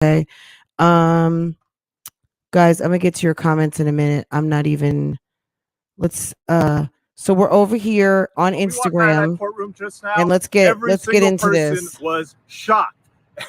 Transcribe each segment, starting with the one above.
Okay. Um, guys, I'm gonna get to your comments in a minute. I'm not even let's so we're over here on We walked by that Instagram courtroom just now. and let's get into person this. was shocked.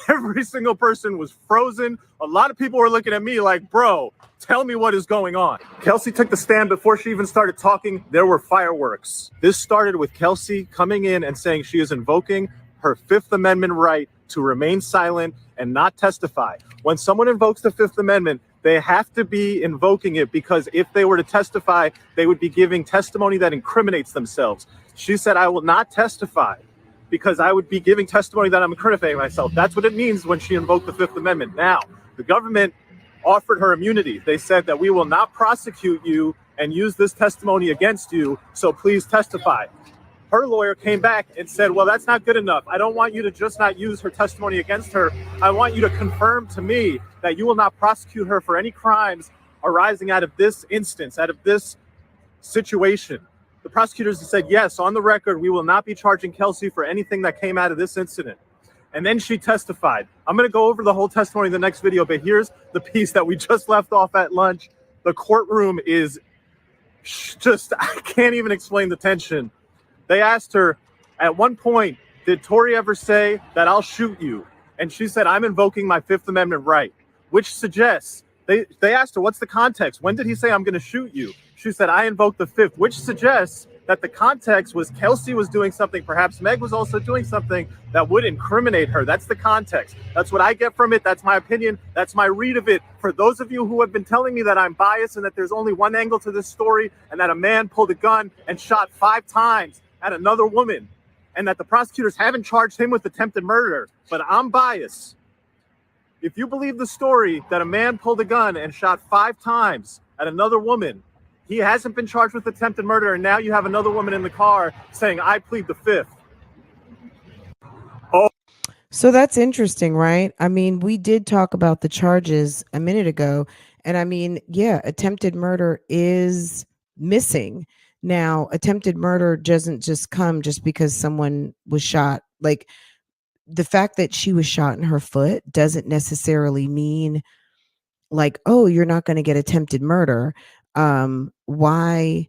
Every single person was frozen. A lot of people were looking at me like, bro, tell me what is going on. Kelsey took the stand before she even started talking. There were fireworks. This started with Kelsey coming in and saying she is invoking her Fifth Amendment right to remain silent and not testify. When someone invokes the Fifth Amendment, they have to be invoking it because if they were to testify, they would be giving testimony that incriminates themselves. She said, I will not testify because I would be giving testimony that I'm incriminating myself. That's what it means when she invoked the Fifth Amendment. Now, the government offered her immunity. They said that we will not prosecute you and use this testimony against you, so please testify. Her lawyer came back and said, well, that's not good enough. I don't want you to just not use her testimony against her. I want you to confirm to me that you will not prosecute her for any crimes arising out of this instance, out of this situation. The prosecutors said, yes, on the record, we will not be charging Kelsey for anything that came out of this incident. And then she testified. I'm going to go over the whole testimony in the next video, but here's the piece that we just left off at lunch. The courtroom is just, I can't even explain the tension. They asked her, at one point, did Tory ever say that I'll shoot you? And she said, I'm invoking my Fifth Amendment right, which suggests, they asked her, what's the context? When did he say I'm going to shoot you? She said, I invoked the Fifth, which suggests that the context was Kelsey was doing something, perhaps Meg was also doing something that would incriminate her. That's the context. That's what I get from it. That's my opinion. That's my read of it. For those of you who have been telling me that I'm biased and that there's only one angle to this story and that a man pulled a gun and shot 5 times at another woman and that the prosecutors haven't charged him with attempted murder, but I'm biased. If you believe the story that a man pulled a gun and shot 5 times at another woman, he hasn't been charged with attempted murder, and now you have another woman in the car saying, I plead the Fifth. Oh. So that's interesting, right? I mean, we did talk about the charges a minute ago, and I mean, yeah, attempted murder is missing. Now, attempted murder doesn't just come just because someone was shot. Like, the fact that she was shot in her foot doesn't necessarily mean like, oh, you're not going to get attempted murder. Why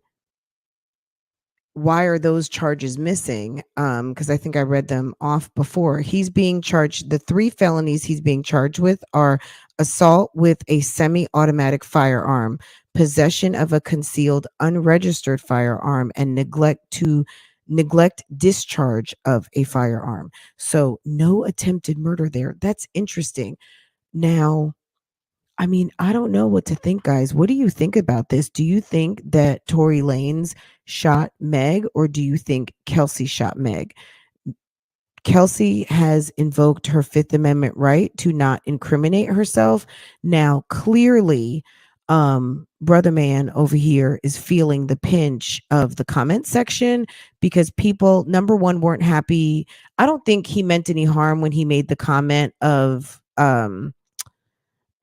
are those charges missing? Because I think I read them off before. He's being charged, the 3 felonies he's being charged with are assault with a semi-automatic firearm, possession of a concealed unregistered firearm, and neglect discharge of a firearm. So no attempted murder there. That's interesting. Now, I mean, I don't know what to think, guys. What do you think about this? Do you think that Tory Lanez shot Meg, or do you think Kelsey shot Meg? Kelsey has invoked her Fifth Amendment right to not incriminate herself. Now, clearly, brother man over here is feeling the pinch of the comment section because people, number one, weren't happy. I don't think he meant any harm when he made the comment of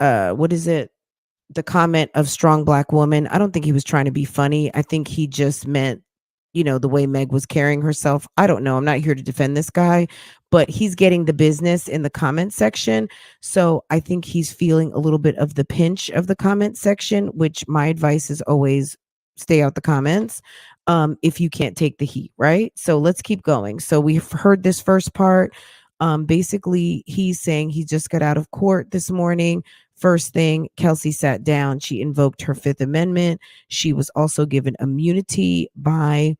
what is it? The comment of strong black woman. I don't think he was trying to be funny. I think he just meant, the way Meg was carrying herself. I don't know. I'm not here to defend this guy, but he's getting the business in the comment section. So I think he's feeling a little bit of the pinch of the comment section, which my advice is always stay out the comments if you can't take the heat, right? So let's keep going. So we've heard this first part. Basically, he's saying he just got out of court this morning. First thing, Kelsey sat down. She invoked her Fifth Amendment. She was also given immunity by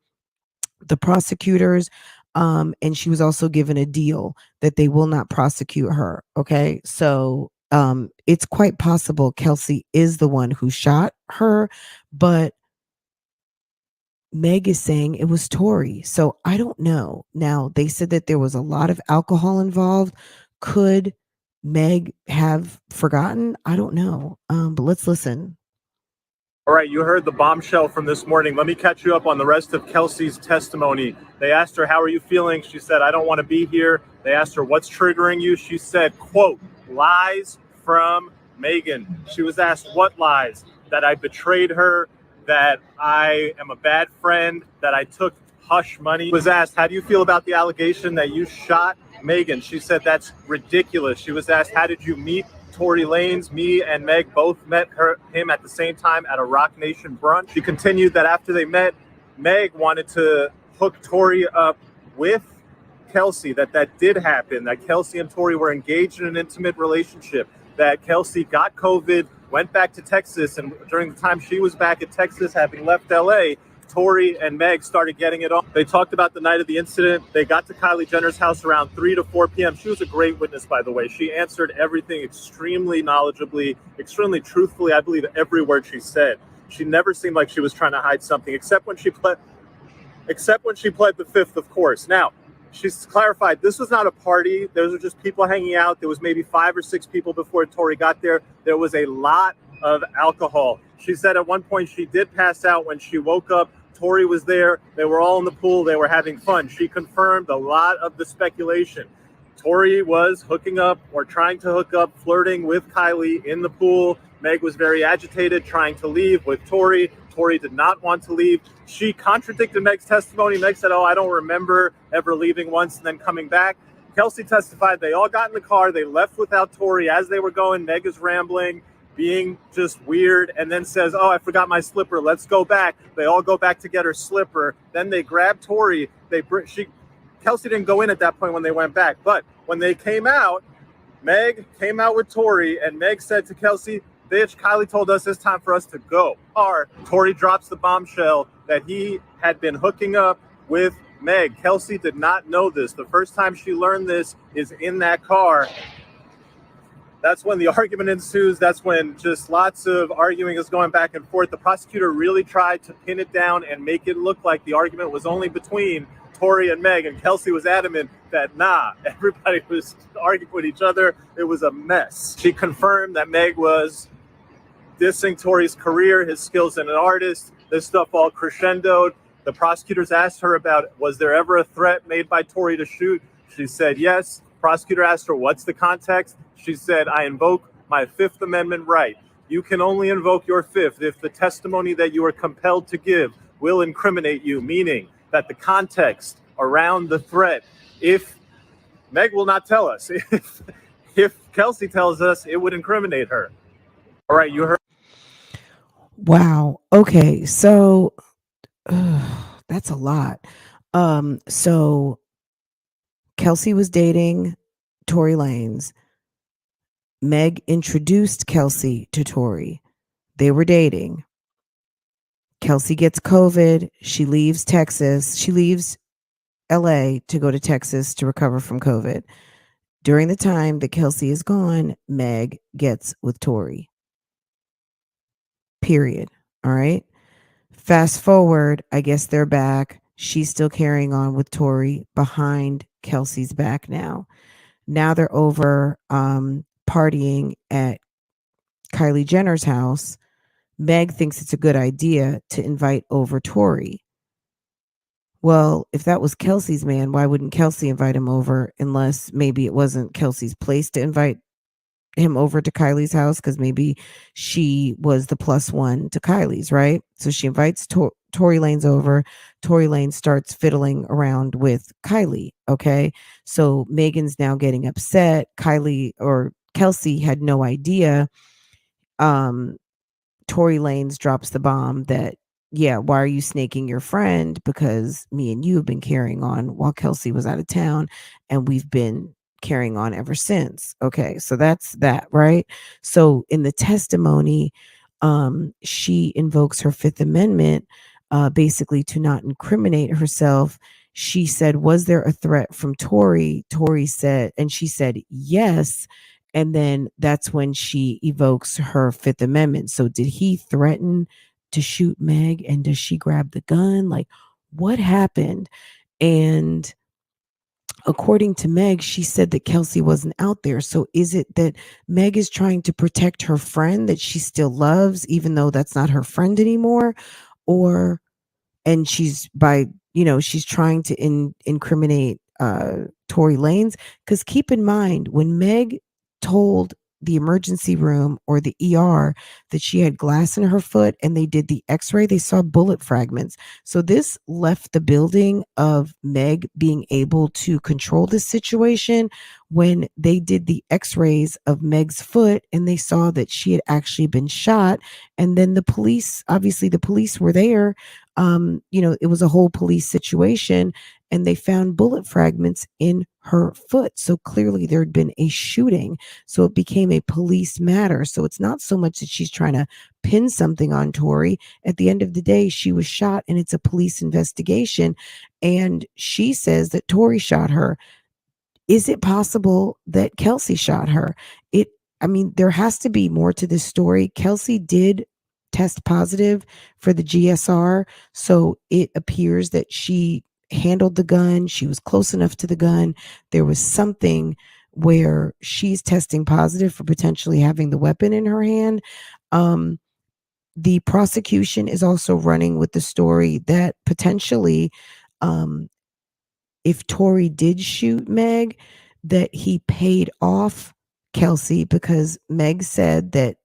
the prosecutors. And she was also given a deal that they will not prosecute her. Okay. So it's quite possible Kelsey is the one who shot her, but Meg is saying it was Tory. So I don't know. Now, they said that there was a lot of alcohol involved. Could Meg have forgotten? I don't know. But let's listen. All right, you heard the bombshell from this morning. Let me catch you up on the rest of Kelsey's testimony. They asked her, how are you feeling? She said, I don't want to be here. They asked her, what's triggering you? She said, quote, lies from Megan. She was asked, what lies? That I betrayed her, that I am a bad friend, that I took hush money. Was asked, how do you feel about the allegation that you shot Megan? She said, that's ridiculous. She was asked, how did you meet Tory Lanez. Me and Meg both met him at the same time at a Rock Nation brunch. She continued that after they met, Meg wanted to hook Tory up with Kelsey, that did happen, that Kelsey and Tory were engaged in an intimate relationship, that Kelsey got COVID, went back to Texas, and during the time she was back at Texas, having left LA, Tory and Meg started getting it on. They talked about the night of the incident. They got to Kylie Jenner's house around 3 to 4 p.m. She was a great witness, by the way. She answered everything extremely knowledgeably, extremely truthfully. I believe every word she said. She never seemed like she was trying to hide something, except when she pled the fifth, of course. Now, she's clarified this was not a party. Those were just people hanging out. There was maybe 5 or 6 people before Tory got there. There was a lot of alcohol. She said at one point she did pass out. When she woke up, Tory was there. They were all in the pool. They were having fun. She confirmed a lot of the speculation. Tory was hooking up or trying to hook up, flirting with Kylie in the pool. Meg was very agitated, trying to leave with Tory. Tory did not want to leave. She contradicted Meg's testimony. Meg said, I don't remember ever leaving once and then coming back. Kelsey testified they all got in the car. They left without Tory. As they were going, Meg is rambling, being just weird, and then says, I forgot my slipper. Let's go back. They all go back to get her slipper. Then they grab Tory. Kelsey didn't go in at that point when they went back. But when they came out, Meg came out with Tory, and Meg said to Kelsey, bitch, Kylie told us it's time for us to go. Tory drops the bombshell that he had been hooking up with Meg. Kelsey did not know this. The first time she learned this is in that car. That's when the argument ensues. That's when just lots of arguing is going back and forth. The prosecutor really tried to pin it down and make it look like the argument was only between Tory and Meg, and Kelsey was adamant that everybody was arguing with each other. It was a mess. She confirmed that Meg was dissing Tory's career, his skills as an artist. This stuff all crescendoed. The prosecutors asked her about, was there ever a threat made by Tory to shoot? She said yes. Prosecutor asked her, what's the context? She said, I invoke my Fifth Amendment right. You can only invoke your fifth if the testimony that you are compelled to give will incriminate you, meaning that the context around the threat, if Meg will not tell us, if Kelsey tells us, it would incriminate her. All right, you heard. Wow. Okay. So that's a lot. So Kelsey was dating Tory Lanez. Meg introduced Kelsey to Tory. They were dating. Kelsey gets COVID. She leaves Texas. She leaves LA to go to Texas to recover from COVID. During the time that Kelsey is gone, Meg gets with Tory. Period. All right. Fast forward, I guess they're back. She's still carrying on with Tory behind Kelsey's back now. Now they're over partying at Kylie Jenner's house. Meg thinks it's a good idea to invite over Tory. Well, if that was Kelsey's man, why wouldn't Kelsey invite him over, unless maybe it wasn't Kelsey's place to invite him over to Kylie's house, because maybe she was the plus one to Kylie's, right? So she invites Tory Lanez over. Tory Lanez starts fiddling around with Kylie. Okay. So Megan's now getting upset. Kelsey had no idea. Tory Lanez drops the bomb that, why are you snaking your friend? Because me and you have been carrying on while Kelsey was out of town, and we've been carrying on ever since. Okay, so that's that, right? So in the testimony, she invokes her Fifth Amendment, basically to not incriminate herself. She said, was there a threat from Tory? Tory said, and she said, yes. And then that's when she evokes her Fifth Amendment. So did he threaten to shoot Meg? And does she grab the gun? Like, what happened? And according to Meg, she said that Kelsey wasn't out there. So is it that Meg is trying to protect her friend that she still loves, even though that's not her friend anymore? And she's she's trying to incriminate Tory Lanez? Because keep in mind, when Meg told the emergency room or the ER that she had glass in her foot and they did the x-ray, they saw bullet fragments. So this left the building of Meg being able to control this situation when they did the x-rays of Meg's foot and they saw that she had actually been shot. And then the police were there. It was a whole police situation, and they found bullet fragments in her foot. So clearly there had been a shooting. So it became a police matter. So it's not so much that she's trying to pin something on Tory. At the end of the day, she was shot and it's a police investigation. And she says that Tory shot her. Is it possible that Kelsey shot her? There has to be more to this story. Kelsey did test positive for the GSR, so it appears that she handled the gun. She was close enough to the gun. There was something where she's testing positive for potentially having the weapon in her hand. The prosecution is also running with the story that potentially, um, if Tory did shoot Meg, that he paid off Kelsey because Meg said that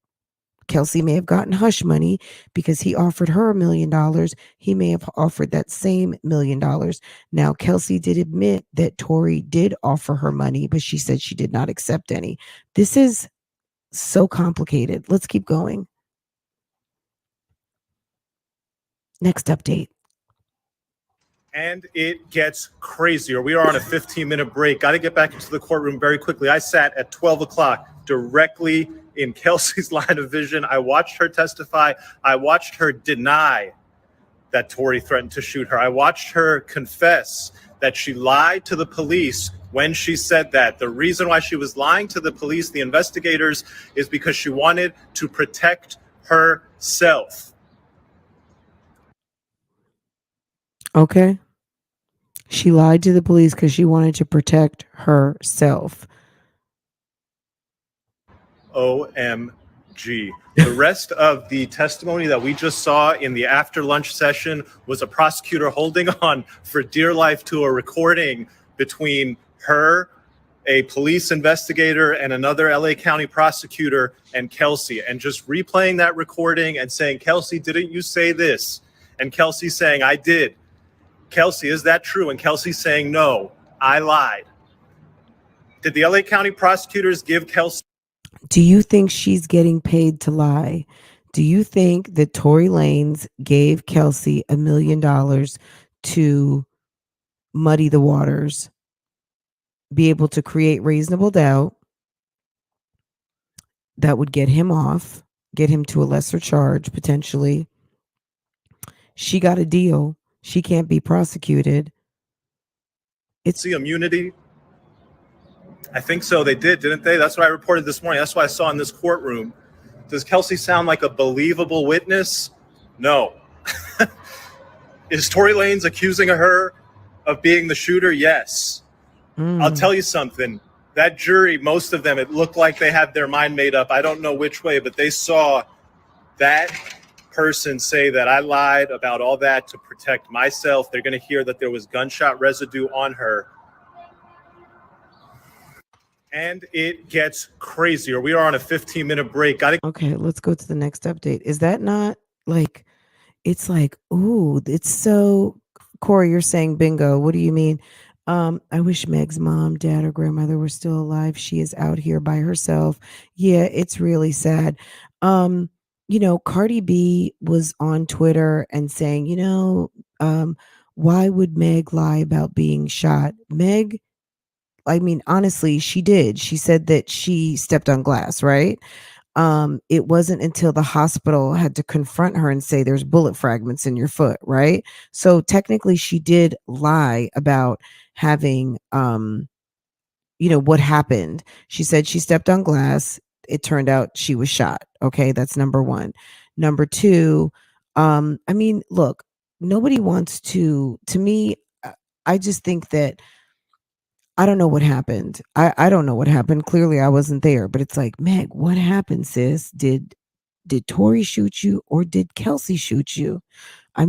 Kelsey may have gotten hush money because he offered her $1 million. He may have offered that same $1 million. Now, Kelsey did admit that Tory did offer her money, but she said she did not accept any. This is so complicated. Let's keep going. Next update. And it gets crazier. We are on a 15-minute break. Got to get back into the courtroom very quickly. I sat at 12 o'clock directly in Kelsey's line of vision. I watched her testify. I watched her deny that Tory threatened to shoot her. I watched her confess that she lied to the police when she said that. The reason why she was lying to the police, the investigators, is because she wanted to protect herself. Okay. She lied to the police because she wanted to protect herself. OMG. The rest of the testimony that we just saw in the after lunch session was a prosecutor holding on for dear life to a recording between her, a police investigator, and another LA County prosecutor, and Kelsey, and just replaying that recording and saying, Kelsey, didn't you say this? And Kelsey saying, I did. Kelsey, is that true? And Kelsey saying, no, I lied. Did the LA County prosecutors give Kelsey? Do you think she's getting paid to lie? Do you think that Tory Lanez gave Kelsey $1 million to muddy the waters, be able to create reasonable doubt that would get him off, get him to a lesser charge potentially? She got a deal. She can't be prosecuted. It's the immunity. I think so. They did, didn't they? That's what I reported this morning. That's what I saw in this courtroom. Does Kelsey sound like a believable witness? No. Is Tory Lanez accusing her of being the shooter? Yes. I'll tell you something. That jury, most of them, it looked like they had their mind made up. I don't know which way, but they saw that person say that I lied about all that to protect myself. They're going to hear that there was gunshot residue on her. And it gets crazier. We are on a 15-minute break. Okay, let's go to the next update. Is that not like, it's like, ooh, it's so, Corey, you're saying bingo. What do you mean? I wish Meg's mom, dad, or grandmother were still alive. She is out here by herself. Yeah, it's really sad. Cardi B was on Twitter and saying, why would Meg lie about being shot? Meg, honestly, she did. She said that she stepped on glass, right? It wasn't until the hospital had to confront her and say there's bullet fragments in your foot, right? So technically she did lie about having what happened. She said she stepped on glass. It turned out she was shot. Okay, that's number one. Number two, look, nobody wants to me, I just think that I don't know what happened. I don't know what happened. Clearly I wasn't there, but it's like, Meg, what happened, sis? Did Tory shoot you or did Kelsey shoot you? I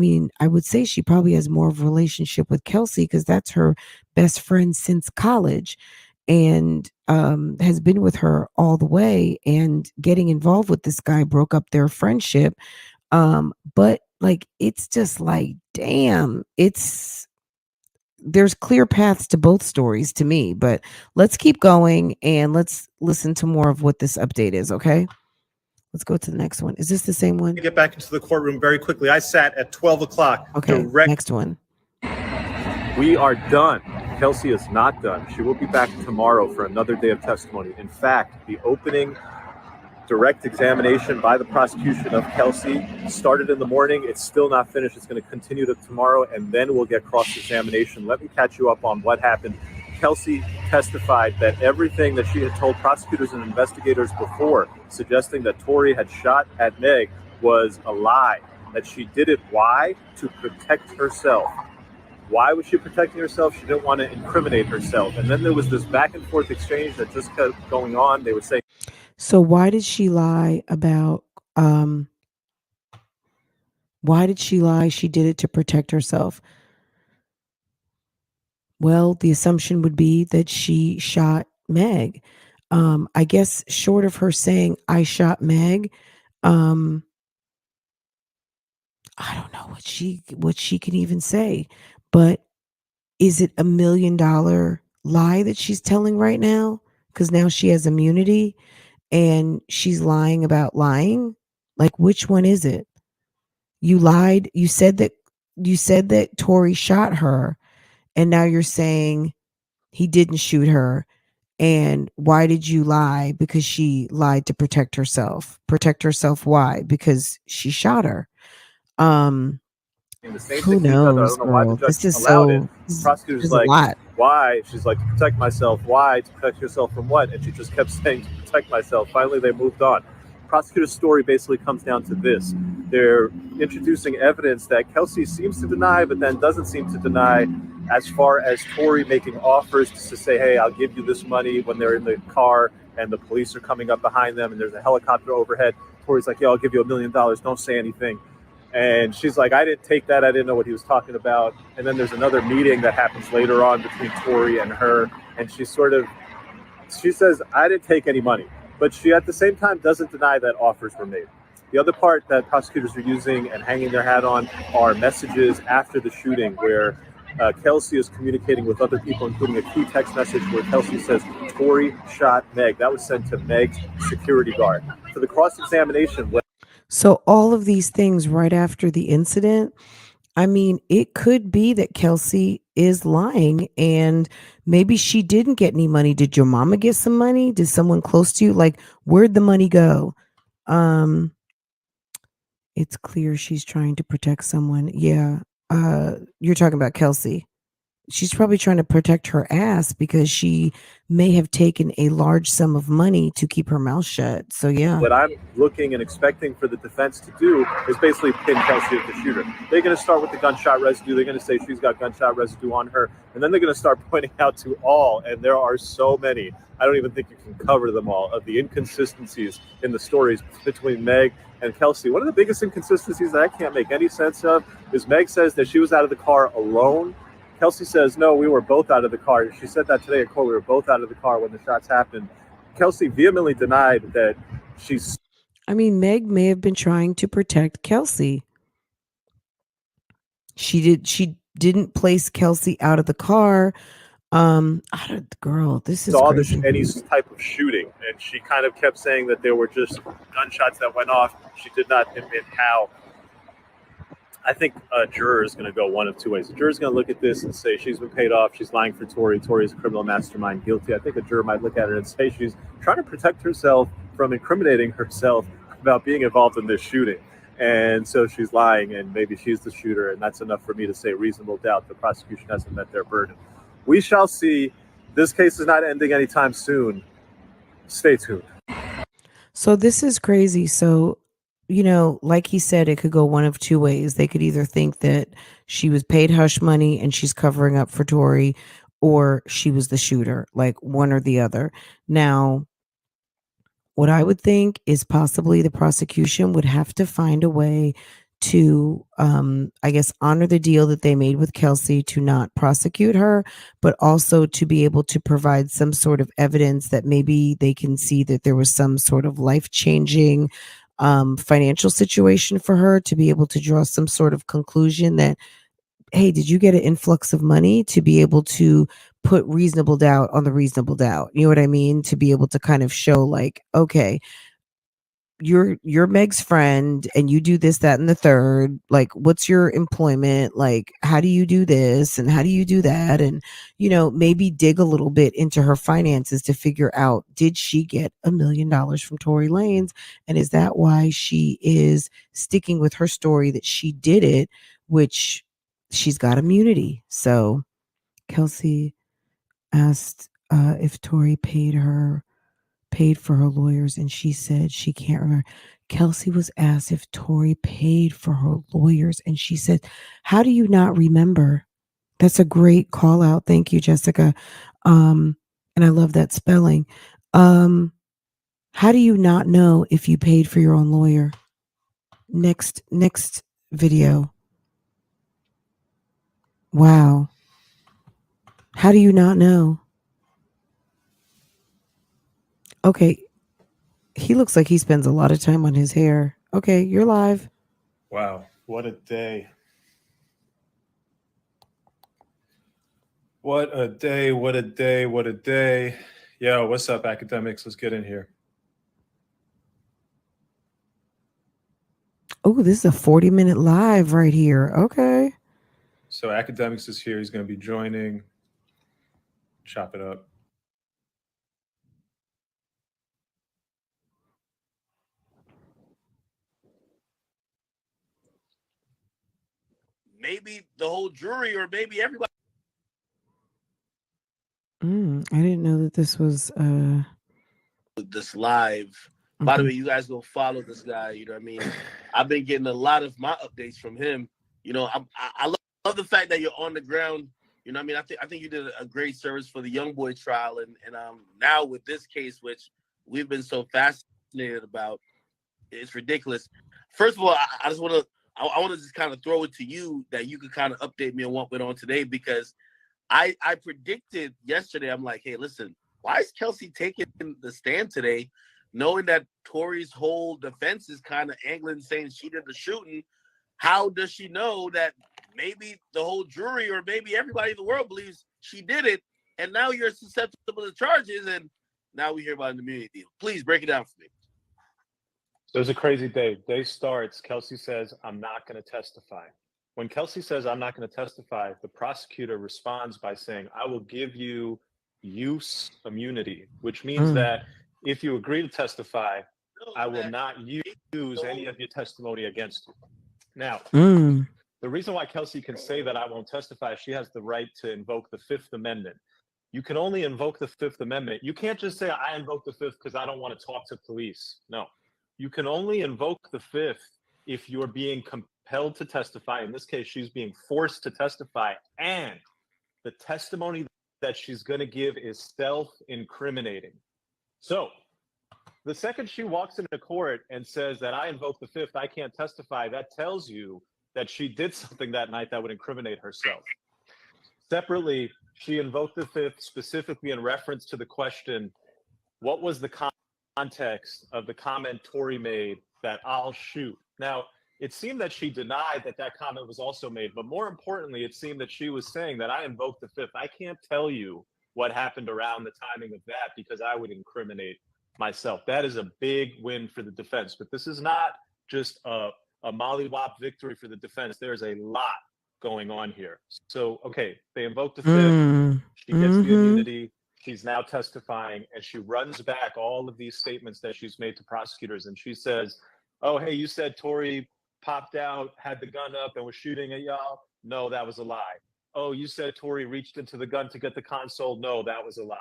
would say she probably has more of a relationship with Kelsey because that's her best friend since college and has been with her all the way, and getting involved with this guy broke up their friendship. But like, it's just like, damn, it's there's clear paths to both stories to me, but let's keep going and let's listen to more of what this update is, okay? Let's go to the next one. Is this the same one? Get back into the courtroom very quickly. I sat at 12 o'clock. Okay, next one. We are done. Kelsey is not done. She will be back tomorrow for another day of testimony. In fact, the opening direct examination by the prosecution of Kelsey started in the morning. It's still not finished. It's going to continue to tomorrow, and then we'll get cross-examination. Let me catch you up on what happened. Kelsey testified that everything that she had told prosecutors and investigators before, suggesting that Tory had shot at Meg, was a lie. That she did it, why? To protect herself. Why was she protecting herself? She didn't want to incriminate herself. And then there was this back and forth exchange that just kept going on. They would say, so why did she lie about why did she lie? She did it to protect herself. Well, the assumption would be that she shot Meg. I guess short of her saying I shot Meg, I don't know what she can even say. But is it $1 million lie that she's telling right now? Because now she has immunity and she's lying about lying. Like, which one is it? You lied. You said that Tory shot her, and now you're saying he didn't shoot her. And why did you lie? Because she lied to protect herself. Protect herself why? Because she shot her. Who knows, girl? This is so. Prosecutor's like, why? She's like, to protect myself. Why? To protect yourself from what? And she just kept saying, to protect myself. Finally, they moved on. Prosecutor's story basically comes down to this. They're introducing evidence that Kelsey seems to deny, but then doesn't seem to deny, as far as Tory making offers to say, hey, I'll give you this money when they're in the car and the police are coming up behind them and there's a helicopter overhead. Tory's like, yeah, I'll give you $1 million. Don't say anything. And she's like, I didn't take that. I didn't know what he was talking about. And then there's another meeting that happens later on between Tory and her. And she says, I didn't take any money. But she, at the same time, doesn't deny that offers were made. The other part that prosecutors are using and hanging their hat on are messages after the shooting where Kelsey is communicating with other people, including a key text message where Kelsey says, Tory shot Meg. That was sent to Meg's security guard. For the cross-examination... So all of these things right after the incident, I mean, it could be that Kelsey is lying and maybe she didn't get any money. Did your mama get some money? Did someone close to you? Like, where'd the money go? It's clear she's trying to protect someone. Yeah. You're talking about Kelsey. She's probably trying to protect her ass because she may have taken a large sum of money to keep her mouth shut. So, yeah. What I'm looking and expecting for the defense to do is basically pin Kelsey as the shooter. They're going to start with the gunshot residue. They're going to say she's got gunshot residue on her. And then they're going to start pointing out to all, and there are so many, I don't even think you can cover them all, of the inconsistencies in the stories between Meg and Kelsey. One of the biggest inconsistencies that I can't make any sense of is Meg says that she was out of the car alone. Kelsey says, no, we were both out of the car. She said that today in court. We were both out of the car when the shots happened. Kelsey vehemently denied that she's... I mean, Meg may have been trying to protect Kelsey. She didn't place Kelsey out of the car. Girl, this is saw crazy. Any type of shooting. And she kind of kept saying that there were just gunshots that went off. She did not admit how. I think a juror is going to go one of two ways. A juror is going to look at this and say she's been paid off. She's lying for Tory. Tory is a criminal mastermind, guilty. I think a juror might look at it and say she's trying to protect herself from incriminating herself about being involved in this shooting. And so she's lying, and maybe she's the shooter, and that's enough for me to say reasonable doubt the prosecution hasn't met their burden. We shall see. This case is not ending anytime soon. Stay tuned. So this is crazy. So, you know, like he said, it could go one of two ways. They could either think that she was paid hush money and she's covering up for Tory, or she was the shooter, like one or the other. Now, what I would think is possibly the prosecution would have to find a way to, I guess, honor the deal that they made with Kelsey to not prosecute her, but also to be able to provide some sort of evidence that maybe they can see that there was some sort of life-changing financial situation for her, to be able to draw some sort of conclusion that hey, did you get an influx of money to be able to put reasonable doubt on the reasonable doubt? You know what I mean? To be able to kind of show like, okay, you're Meg's friend and you do this, that, and the third. Like, what's your employment? Like, how do you do this and how do you do that? And, maybe dig a little bit into her finances to figure out, did she get $1 million from Tory Lanez? And is that why she is sticking with her story that she did it, which she's got immunity? So Kelsey asked if Tory paid for her lawyers, and she said she can't remember. Kelsey was asked if Tory paid for her lawyers, and she said, how do you not remember? That's a great call out. Thank you, Jessica. And I love that spelling. How do you not know if you paid for your own lawyer? Next video. Wow. How do you not know? Okay. He looks like he spends a lot of time on his hair. Okay, you're live. Wow, what a day. What a day, what a day, what a day. Yo, what's up, academics? Let's get in here. Oh, this is a 40-minute live right here. Okay. So academics is here. He's going to be joining. Chop it up. Maybe the whole jury or maybe everybody. I didn't know that this was this live. By the way, you guys go follow this guy. You know what I mean? I've been getting a lot of my updates from him. I love the fact that you're on the ground. You know what I mean? I think you did a great service for the young boy trial, and now with this case, which we've been so fascinated about, it's ridiculous. First of all, I just want to I want to just kind of throw it to you that you could kind of update me on what went on today, because I predicted yesterday. I'm like, hey, listen, why is Kelsey taking the stand today, knowing that Tory's whole defense is kind of angling, saying she did the shooting? How does she know that maybe the whole jury or maybe everybody in the world believes she did it? And now you're susceptible to charges, and now we hear about an immunity deal. Please break it down for me. So it's a crazy day. Day starts. Kelsey says, I'm not going to testify. When Kelsey says, I'm not going to testify, the prosecutor responds by saying, I will give you use immunity, which means that if you agree to testify, I will not use any of your testimony against you. Now, the reason why Kelsey can say that I won't testify, she has the right to invoke the Fifth Amendment. You can only invoke the Fifth Amendment. You can't just say, I invoke the Fifth because I don't want to talk to police. No. You can only invoke the Fifth if you're being compelled to testify. In this case, she's being forced to testify, and the testimony that she's going to give is self-incriminating. So the second she walks into court and says that I invoke the Fifth, I can't testify, that tells you that she did something that night that would incriminate herself. Separately, she invoked the Fifth specifically in reference to the question, what was the context of the comment Tory made that I'll shoot? Now, it seemed that she denied that that comment was also made, but more importantly, it seemed that she was saying that I invoked the Fifth. I can't tell you what happened around the timing of that because I would incriminate myself. That is a big win for the defense, but this is not just a mollywop victory for the defense. There's a lot going on here. So, okay, they invoked the Fifth. She gets the immunity. She's now testifying, and she runs back all of these statements that she's made to prosecutors. And she says, oh, hey, you said Tory popped out, had the gun up, and was shooting at y'all. No, that was a lie. Oh, you said Tory reached into the gun to get the console. No, that was a lie.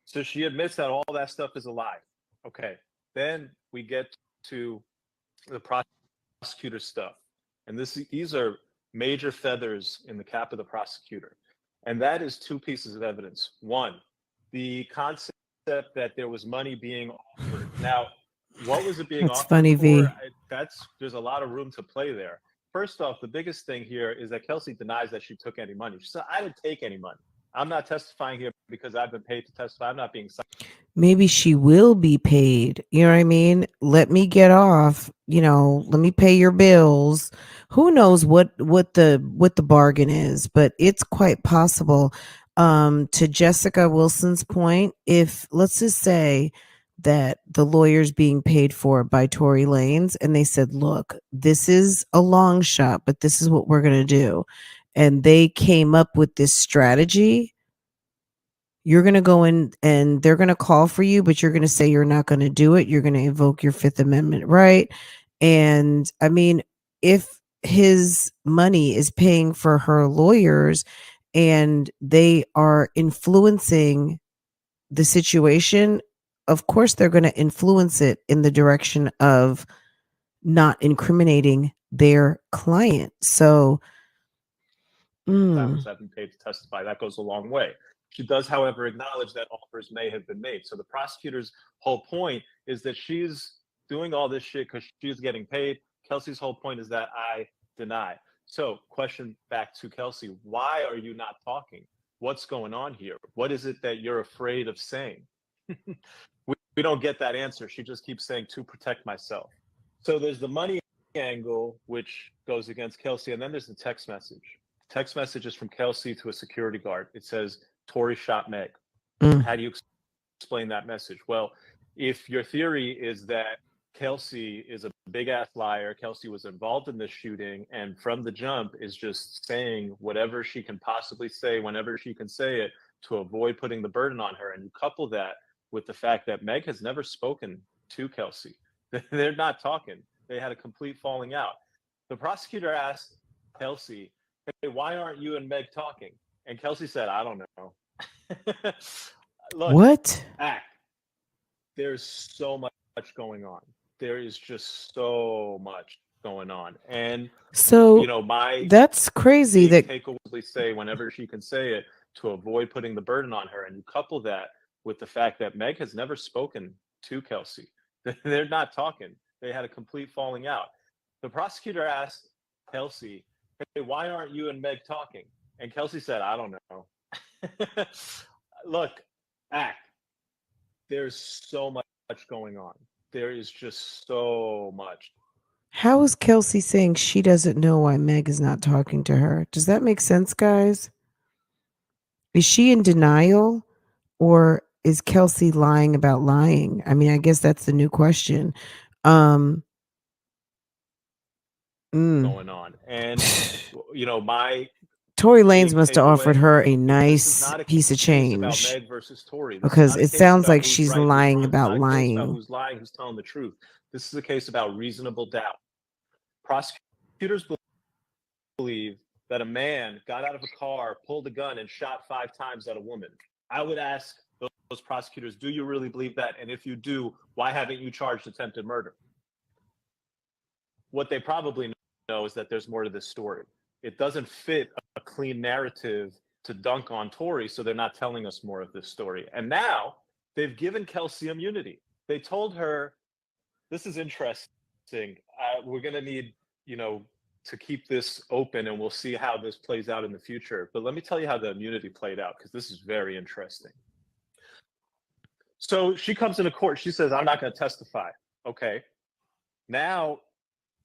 So she admits that all that stuff is a lie. Okay, then we get to the prosecutor stuff. And these are major feathers in the cap of the prosecutor. And that is two pieces of evidence. One, the concept that there was money being offered. Now, what was it being That's offered funny, for? V. There's a lot of room to play there. First off, the biggest thing here is that Kelsey denies that she took any money. She said, I didn't take any money. I'm not testifying here because I've been paid to testify. I'm not being maybe she will be paid. You know what I mean? Let me get off, let me pay your bills. Who knows what the bargain is, but it's quite possible. To Jessica Wilson's point, if let's just say that the lawyer's being paid for by Tory Lanez and they said, "Look, this is a long shot, but this is what we're going to do." And they came up with this strategy, you're going to go in and they're going to call for you, but you're going to say you're not going to do it. You're going to invoke your Fifth Amendment right. And I mean, if his money is paying for her lawyers and they are influencing the situation, of course they're going to influence it in the direction of not incriminating their client. So, Times have been paid to testify. That goes a long way. She does, however, acknowledge that offers may have been made. So the prosecutor's whole point is that she's doing all this shit because she's getting paid. Kelsey's whole point is that I deny. So, question back to Kelsey: why are you not talking? What's going on here? What is it that you're afraid of saying? we don't get that answer. She just keeps saying, to protect myself. So there's the money angle, which goes against Kelsey, and then there's the text message. Text messages from Kelsey to a security guard. It says, "Tory shot Meg." How do you explain that message? Well, if your theory is that Kelsey is a big ass liar, Kelsey was involved in this shooting, and from the jump is just saying whatever she can possibly say whenever she can say it to avoid putting the burden on her, and you couple that with the fact that Meg has never spoken to Kelsey. They're not talking. They had a complete falling out. The prosecutor asked Kelsey, "Hey, why aren't you and Meg talking?" And Kelsey said, "I don't know." Look, what? act. There's so much going on. There is just so much going on. And, So my that's crazy that take away say whenever she can say it to avoid putting the burden on her. And you couple that with the fact that Meg has never spoken to Kelsey. They're not talking. They had a complete falling out. The prosecutor asked Kelsey, "Hey, why aren't you and Meg talking?" And Kelsey said, "I don't know." Look, act. There's so much going on. There is just so much. how is Kelsey saying she doesn't know why Meg is not talking to her? Does that make sense, guys? Is she in denial or is Kelsey lying about lying? I mean, I guess that's the new question. Um Going on. And, my Tory big Lanez must have offered takeaway her a is this is nice not a piece of case about change Meg versus Tory. This is because not a it case sounds about like who's she's right, who's lying wrong. It's about not a case about lying. who's lying, who's telling the truth. This is a case about reasonable doubt. Prosecutors believe that a man got out of a car, pulled a gun, and shot 5 times at a woman. I would ask those prosecutors, do you really believe that? And if you do, why haven't you charged attempted murder? What they probably know is that there's more to this story. It doesn't fit a clean narrative to dunk on Tory, so they're not telling us more of this story. And now they've given Kelsey immunity. They told her, this is interesting. We're going to need, to keep this open, and we'll see how this plays out in the future. But let me tell you how the immunity played out, because this is very interesting. So she comes into court. She says, "I'm not going to testify." Okay. Now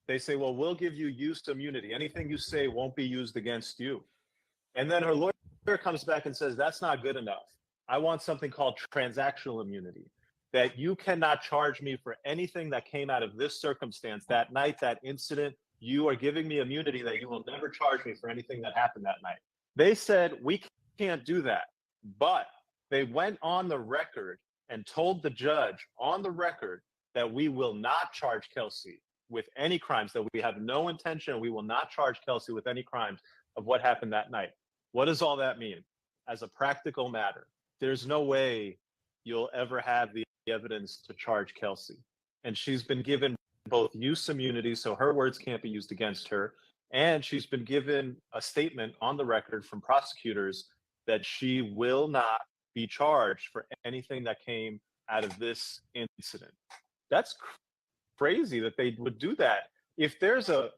they say, "Well, we'll give you use immunity. Anything you say won't be used against you." And then her lawyer comes back and says, "That's not good enough. I want something called transactional immunity, that you cannot charge me for anything that came out of this circumstance, that night, that incident. You are giving me immunity that you will never charge me for anything that happened that night." They said, "We can't do that." But they went on the record and told the judge on the record that we will not charge Kelsey with any crimes, that we have no intention, we will not charge Kelsey with any crimes of what happened that night. What does all that mean? As a practical matter, there's no way you'll ever have the evidence to charge Kelsey. And she's been given both use immunity, so her words can't be used against her, and she's been given a statement on the record from prosecutors that she will not be charged for anything that came out of this incident. That's crazy that they would do that. If there's a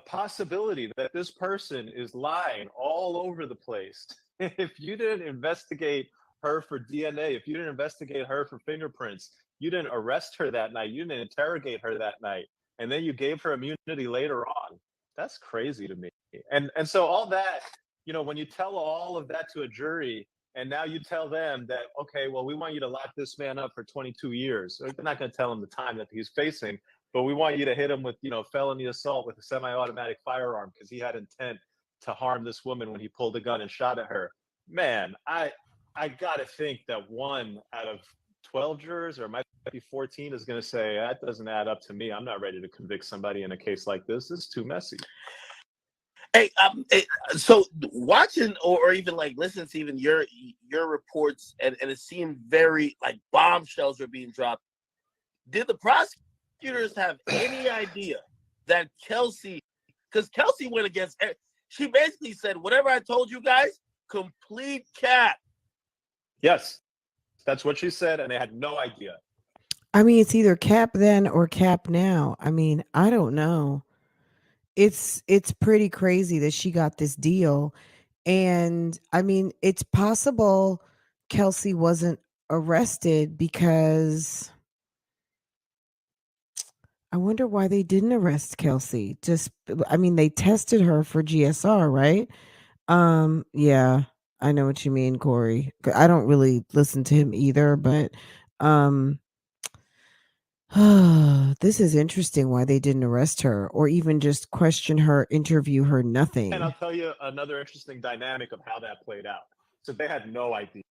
possibility that this person is lying all over the place, if you didn't investigate her for DNA, if you didn't investigate her for fingerprints, you didn't arrest her that night, you didn't interrogate her that night, and then you gave her immunity later on. That's crazy to me. And so all that, when you tell all of that to a jury, and now you tell them that, okay, well, we want you to lock this man up for 22 years. They're not going to tell him the time that he's facing, but we want you to hit him with, felony assault with a semi-automatic firearm because he had intent to harm this woman when he pulled a gun and shot at her. Man, I got to think that 1 out of 12 jurors, or it might be 14, is going to say, that doesn't add up to me. I'm not ready to convict somebody in a case like this. This is too messy. Hey, so watching or even like listening to even your reports, and it seemed very like bombshells were being dropped. Did the prosecutors have any idea that Kelsey, because Kelsey went against, she basically said, whatever I told you guys, complete cap. Yes, that's what she said, and they had no idea. I mean, it's either cap then or cap now. I mean, I don't know. It's pretty crazy that she got this deal. And I mean, it's possible Kelsey wasn't arrested because I wonder why they didn't arrest Kelsey. I mean, they tested her for GSR, right? Yeah, I know what you mean, Corey. I don't really listen to him either, but um this is interesting why they didn't arrest her or even just question her, interview her, And nothing. I'll tell you another interesting dynamic of how that played out. So they had no idea.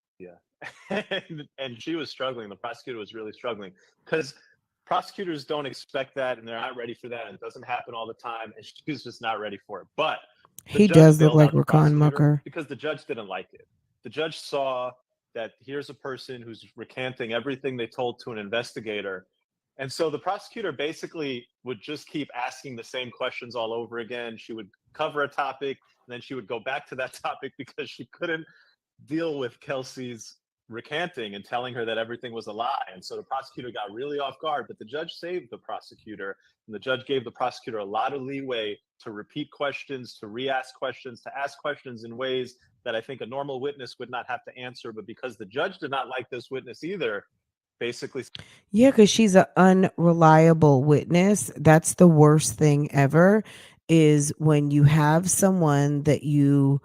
and she was struggling. The prosecutor was really struggling because prosecutors don't expect that and they're not ready for that. And it doesn't happen all the time. And she was just not ready for it. But He does look like Rakan prosecutor Mucker. because the judge didn't like it. The judge saw that here's a person who's recanting everything they told to an investigator. And so the prosecutor basically would just keep asking the same questions all over again. She would cover a topic, and then she would go back to that topic because she couldn't deal with Kelsey's recanting and telling her that everything was a lie. And so the prosecutor got really off guard, but the judge saved the prosecutor, and the judge gave the prosecutor a lot of leeway to repeat questions, to re-ask questions, to ask questions in ways that I think a normal witness would not have to answer. But because the judge did not like this witness either, basically. Yeah, because she's an unreliable witness. That's the worst thing ever, is when you have someone that you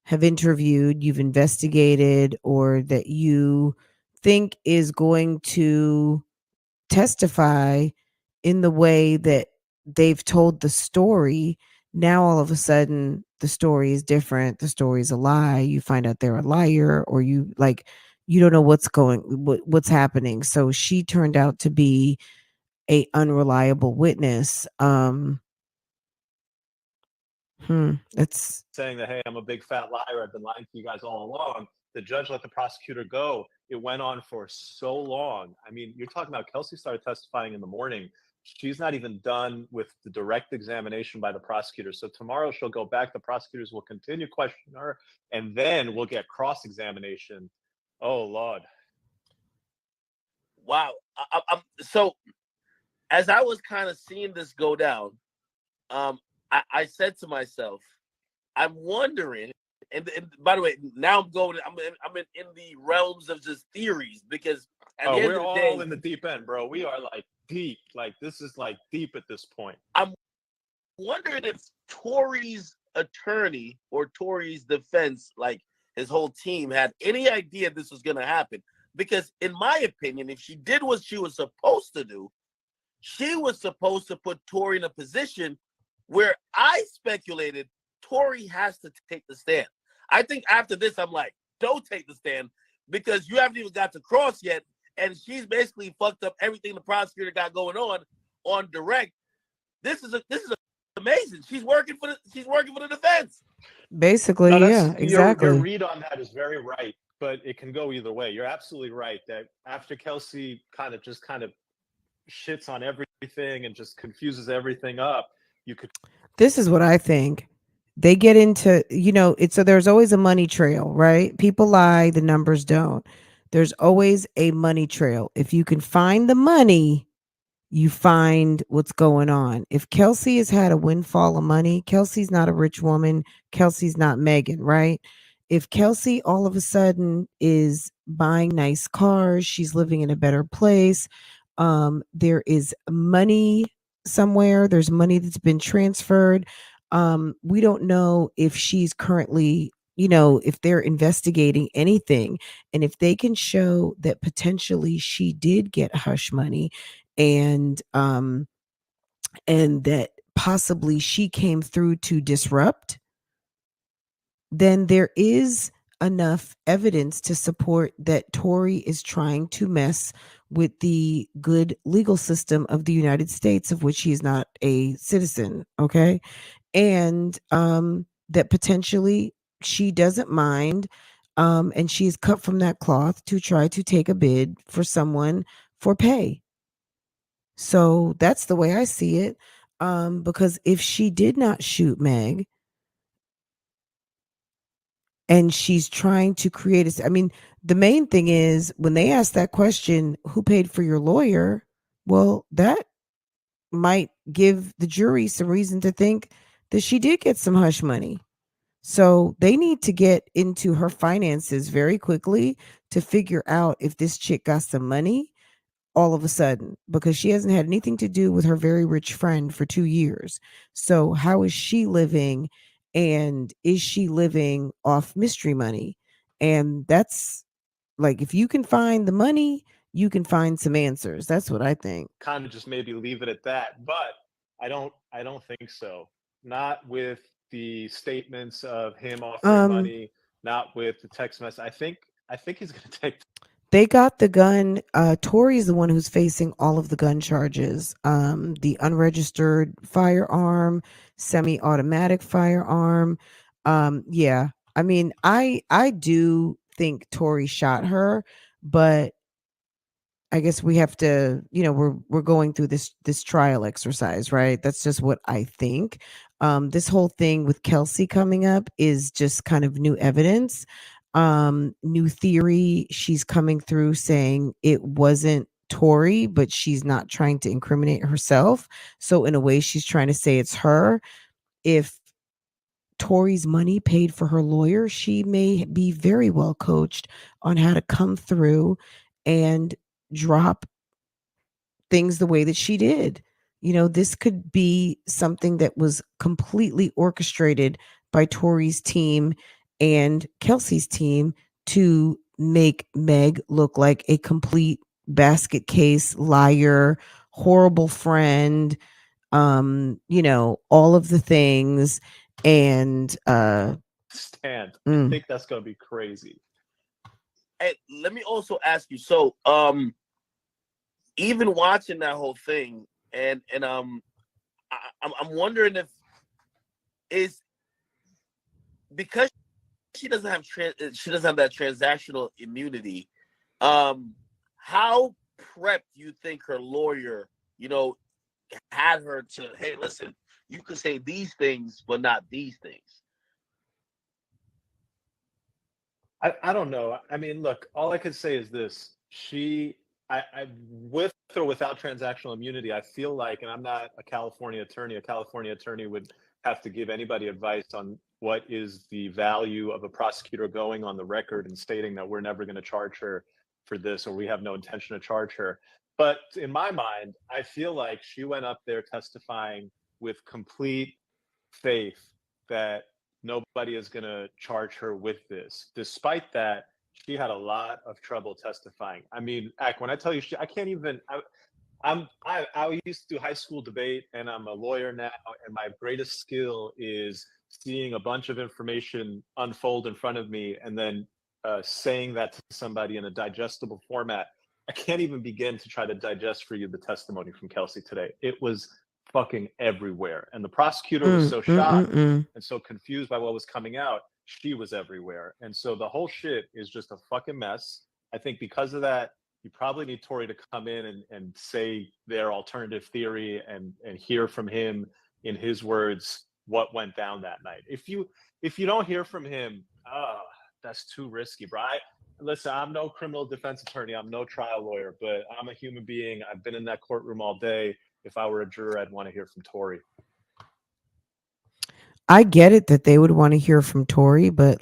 have interviewed, you've investigated, or that you think is going to testify in the way that they've told the story. Now all of a sudden the story is different. The story is a lie. You find out they're a liar, or you don't know what's happening. So she turned out to be a unreliable witness. That's saying that, hey, I'm a big fat liar, I've been lying to you guys all along. The judge let the prosecutor go. It went on for so long. I mean, you're talking about Kelsey started testifying in the morning. She's not even done with the direct examination by the prosecutor. So tomorrow she'll go back. The prosecutors will continue questioning her, and then we'll get cross-examination. Oh, Lord. Wow. So as I was kind of seeing this go down, I said to myself, I'm wondering, and by the way, now I'm in the realms of just theories, because at the end we're of the all day, in the deep end, bro. We are like deep. Like this is like deep at this point. I'm wondering if Tory's attorney or Tory's defense, like his whole team, had any idea this was going to happen. Because in my opinion, if she did what she was supposed to do, she was supposed to put Tory in a position where I speculated Tory has to take the stand. I think after this, I'm like, don't take the stand, because you haven't even got to cross yet, and she's basically fucked up everything the prosecutor got going on direct. This is amazing. She's working for the defense. basically, yeah, exactly. Your read on that is very right, but it can go either way. You're absolutely right that after Kelsey kind of shits on everything and just confuses everything up, you could. This is what I think. They get into, so there's always a money trail, right? People lie, the numbers don't. There's always a money trail. If you can find the money, you find what's going on. If Kelsey has had a windfall of money, Kelsey's not a rich woman. Kelsey's not Megan, right? if Kelsey all of a sudden is buying nice cars, she's living in a better place, there is money somewhere, there's money that's been transferred. We don't know if she's currently, if they're investigating anything, and if they can show that potentially she did get hush money, and that possibly she came through to disrupt, then there is enough evidence to support that Tory is trying to mess with the good legal system of the United States, of which he is not a citizen. Okay. And that potentially she doesn't mind. And she's cut from that cloth to try to take a bid for someone for pay. So that's the way I see it. Because if she did not shoot Meg, and she's trying to create I mean, the main thing is when they ask that question, who paid for your lawyer? Well, that might give the jury some reason to think that she did get some hush money. So they need to get into her finances very quickly to figure out if this chick got some money all of a sudden, because she hasn't had anything to do with her very rich friend for 2 years. So how is she living, and is she living off mystery money? And that's like, if you can find the money, you can find some answers. That's what I think. Kind of just maybe leave it at that, but I don't think so. Not with the statements of him offering money, not with the text message. I think he's going to take. They got the gun. Tori's the one who's facing all of the gun charges. The unregistered firearm, semi-automatic firearm. Yeah. I mean, I do think Tori shot her, but I guess we have to, we're going through this trial exercise, right? That's just what I think. This whole thing with Kelsey coming up is just kind of new evidence, new theory. She's coming through saying it wasn't Tori, but she's not trying to incriminate herself. So in a way, she's trying to say it's her. If Tori's money paid for her lawyer, she may be very well coached on how to come through and drop things the way that she did. This could be something that was completely orchestrated by Tori's team and Kelsey's team to make Meg look like a complete basket case liar, horrible friend, all of the things. And Stand. I think that's going to be crazy. Hey, let me also ask you. So, even watching that whole thing, and I'm wondering if is because she doesn't have that transactional immunity. How prepped do you think her lawyer, had her to? Hey, listen, you could say these things, but not these things. I don't know. I mean, look, all I could say is this. I with or without transactional immunity, I feel like, and I'm not a California attorney would have to give anybody advice on what is the value of a prosecutor going on the record and stating that we're never going to charge her for this, or we have no intention to charge her. But in my mind, I feel like she went up there testifying with complete faith that nobody is going to charge her with this. Despite that, she had a lot of trouble testifying. I mean, when I tell you, I can't even. I used to do high school debate, and I'm a lawyer now. And my greatest skill is seeing a bunch of information unfold in front of me, and then saying that to somebody in a digestible format. I can't even begin to try to digest for you the testimony from Kelsey today. It was fucking everywhere, and the prosecutor was so shocked and so confused by what was coming out. She was everywhere, and so the whole shit is just a fucking mess. I think because of that, you probably need Tory to come in and say their alternative theory and hear from him in his words what went down that night. If you don't hear from him, that's too risky, bro. Listen, I'm no criminal defense attorney, I'm no trial lawyer, but I'm a human being. I've been in that courtroom all day. If I were a juror, I'd want to hear from Tory. I get it that they would want to hear from Tory, but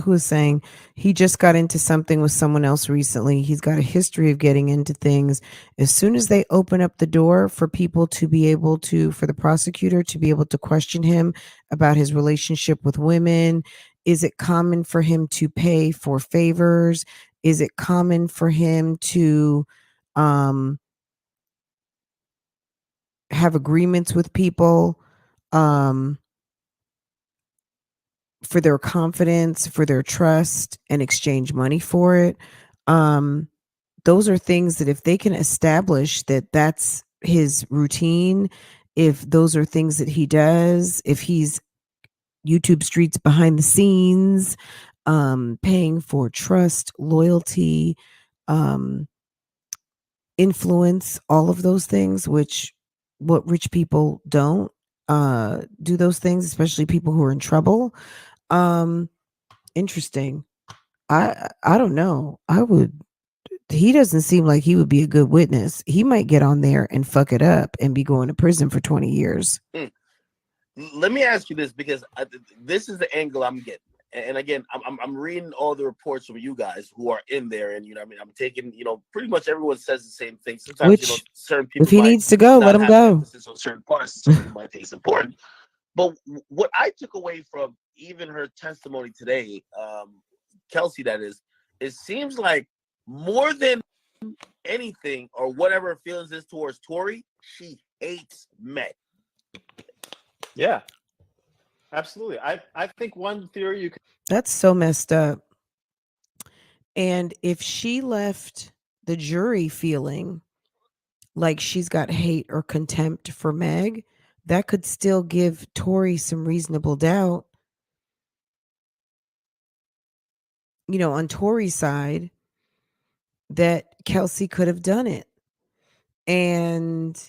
who was saying he just got into something with someone else recently. He's got a history of getting into things. As soon as they open up the door for people to be able to, for the prosecutor to be able to question him about his relationship with women, is it common for him to pay for favors? Is it common for him to um, have agreements with people? For their confidence, for their trust, and exchange money for it. Um, those are things that if they can establish that that's his routine, if those are things that he does, if he's YouTube streets behind the scenes, paying for trust, loyalty, um, influence, all of those things, which what rich people don't do those things, especially people who are in trouble. Um, Interesting. I don't know. I would he doesn't seem like he would be a good witness. He might get on there and fuck it up and be going to prison for 20 years. Let me ask you this, because this is the angle I'm getting. And again, I'm reading all the reports from you guys who are in there, and I mean, I'm taking, pretty much everyone says the same thing. Sometimes, Which, certain people, if he needs to go, let not him have an go. emphasis on certain parts. Some people might think it's important. But what I took away from even her testimony today, Kelsey, that is, it seems like more than anything or whatever her feelings is towards Tory, she hates Meg. Yeah, absolutely. I think one theory you could. That's so messed up. And if she left the jury feeling like she's got hate or contempt for Meg, that could still give Tory some reasonable doubt. On Tory's side, that Kelsey could have done it. And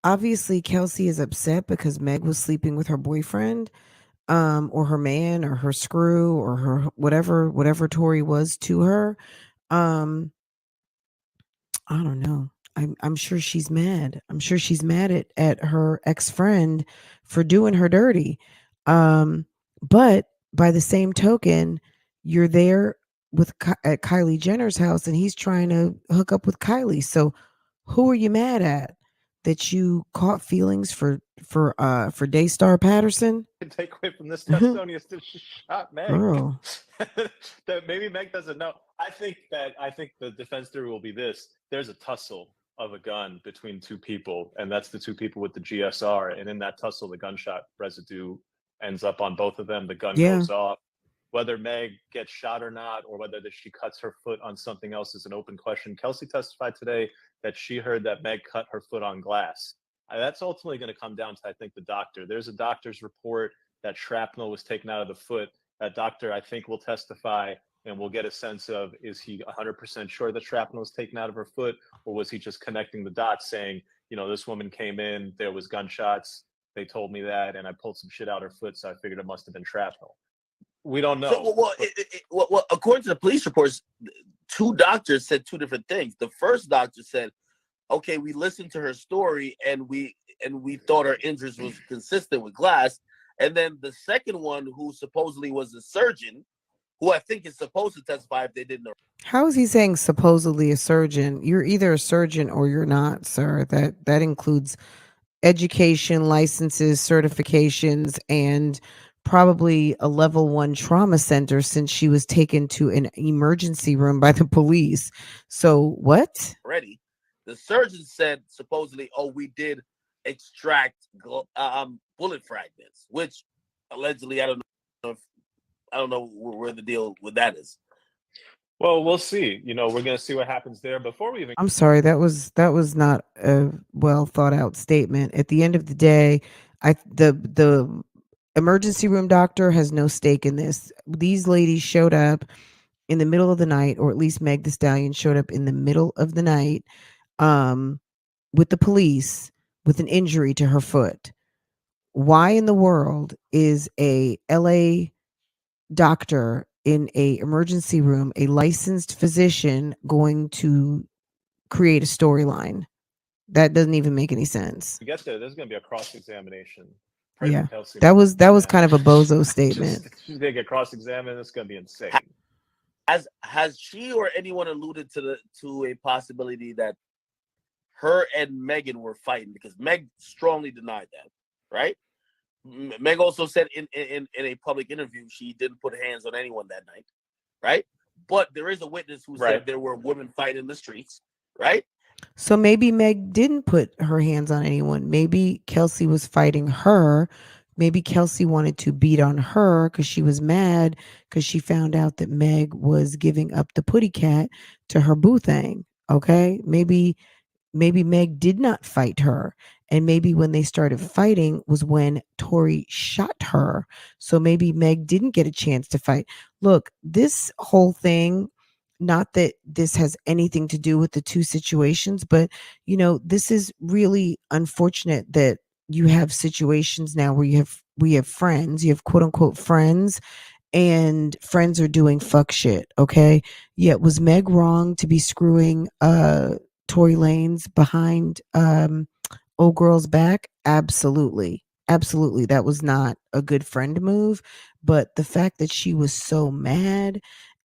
obviously Kelsey is upset because Meg was sleeping with her boyfriend, or her man, or her screw, or her whatever Tory was to her. Um, I don't know. I'm sure she's mad. I'm sure she's mad at her ex-friend for doing her dirty. But by the same token, you're there at Kylie Jenner's house and he's trying to hook up with Kylie. So who are you mad at? That you caught feelings for Daystar Patterson? Take away from this testimony is that she shot Meg. Girl. That maybe Meg doesn't know. I think the defense theory will be this: there's a tussle of a gun between two people, and that's the two people with the GSR. And in that tussle, the gunshot residue ends up on both of them. The gun Yeah. goes off. Whether Meg gets shot or not, or whether that she cuts her foot on something else, is an open question. Kelsey testified today that she heard that Meg cut her foot on glass. That's ultimately going to come down to, I think, the doctor. There's a doctor's report that shrapnel was taken out of the foot. That doctor, I think, will testify, and we'll get a sense of, is he 100% sure that shrapnel was taken out of her foot, or was he just connecting the dots saying, this woman came in, there was gunshots, they told me that, and I pulled some shit out her foot, so I figured it must have been shrapnel. We don't know. So, well, according to the police reports, two doctors said two different things. The first doctor said, okay, we listened to her story and we thought her injuries was consistent with glass. And then the second one, who supposedly was a surgeon, who I think is supposed to testify if they didn't know. How is he saying supposedly a surgeon? You're either a surgeon or you're not, sir. That includes education, licenses, certifications, and probably a level 1 trauma center since she was taken to an emergency room by the police. So what? Already, the surgeon said supposedly, oh, we did extract bullet fragments, which allegedly, I don't know where the deal with that is. Well, we'll see. We're going to see what happens there. Before we even, I'm sorry, that was not a well thought out statement. At the end of the day, the emergency room doctor has no stake in this. These ladies showed up in the middle of the night, or at least Meg Thee Stallion showed up in the middle of the night, with the police with an injury to her foot. Why in the world is a LA doctor in a emergency room, a licensed physician, going to create a storyline? That doesn't even make any sense. we get there, there's going to be a cross-examination Pray for Yeah. Kelsey. That was Man. kind of a bozo statement. She's gonna get cross-examined. It's gonna be insane. Has she or anyone alluded to a possibility that her and Megan were fighting? Because Meg strongly denied that, right? Meg also said in a public interview she didn't put hands on anyone that night, right? But there is a witness who said there were women fighting in the streets, right? So maybe Meg didn't put her hands on anyone. Maybe Kelsey was fighting her. Maybe Kelsey wanted to beat on her because she was mad because she found out that Meg was giving up the putty cat to her boo thing. Okay. Maybe Meg did not fight her. And maybe when they started fighting was when Tory shot her. So maybe Meg didn't get a chance to fight. Look, this whole thing, not that this has anything to do with the two situations, but this is really unfortunate that you have situations now where we have friends, you have quote unquote friends, and friends are doing fuck shit. Okay. Yeah. Was Meg wrong to be screwing Tory Lanez behind old girl's back? Absolutely. Absolutely. That was not a good friend move. But the fact that she was so mad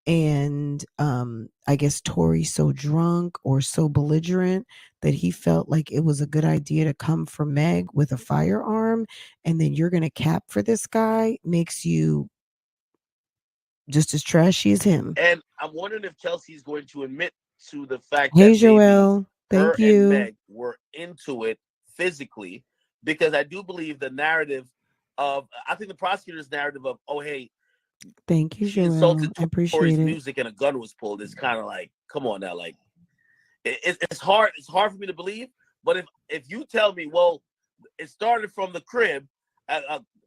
and I guess Tory so drunk or so belligerent that he felt like it was a good idea to come for Meg with a firearm, and then you're gonna cap for this guy, makes you just as trashy as him. And I'm wondering if Kelsey's going to admit to the fact Hey that maybe Joelle, her thank and you. Meg were into it physically, because I do believe the narrative I think the prosecutor's narrative of, oh, hey, Thank you, she Joelle. insulted I Tory's appreciate it. music and a gun was pulled is kind of like, come on now, like it's hard for me to believe. But if you tell me, well, it started from the crib,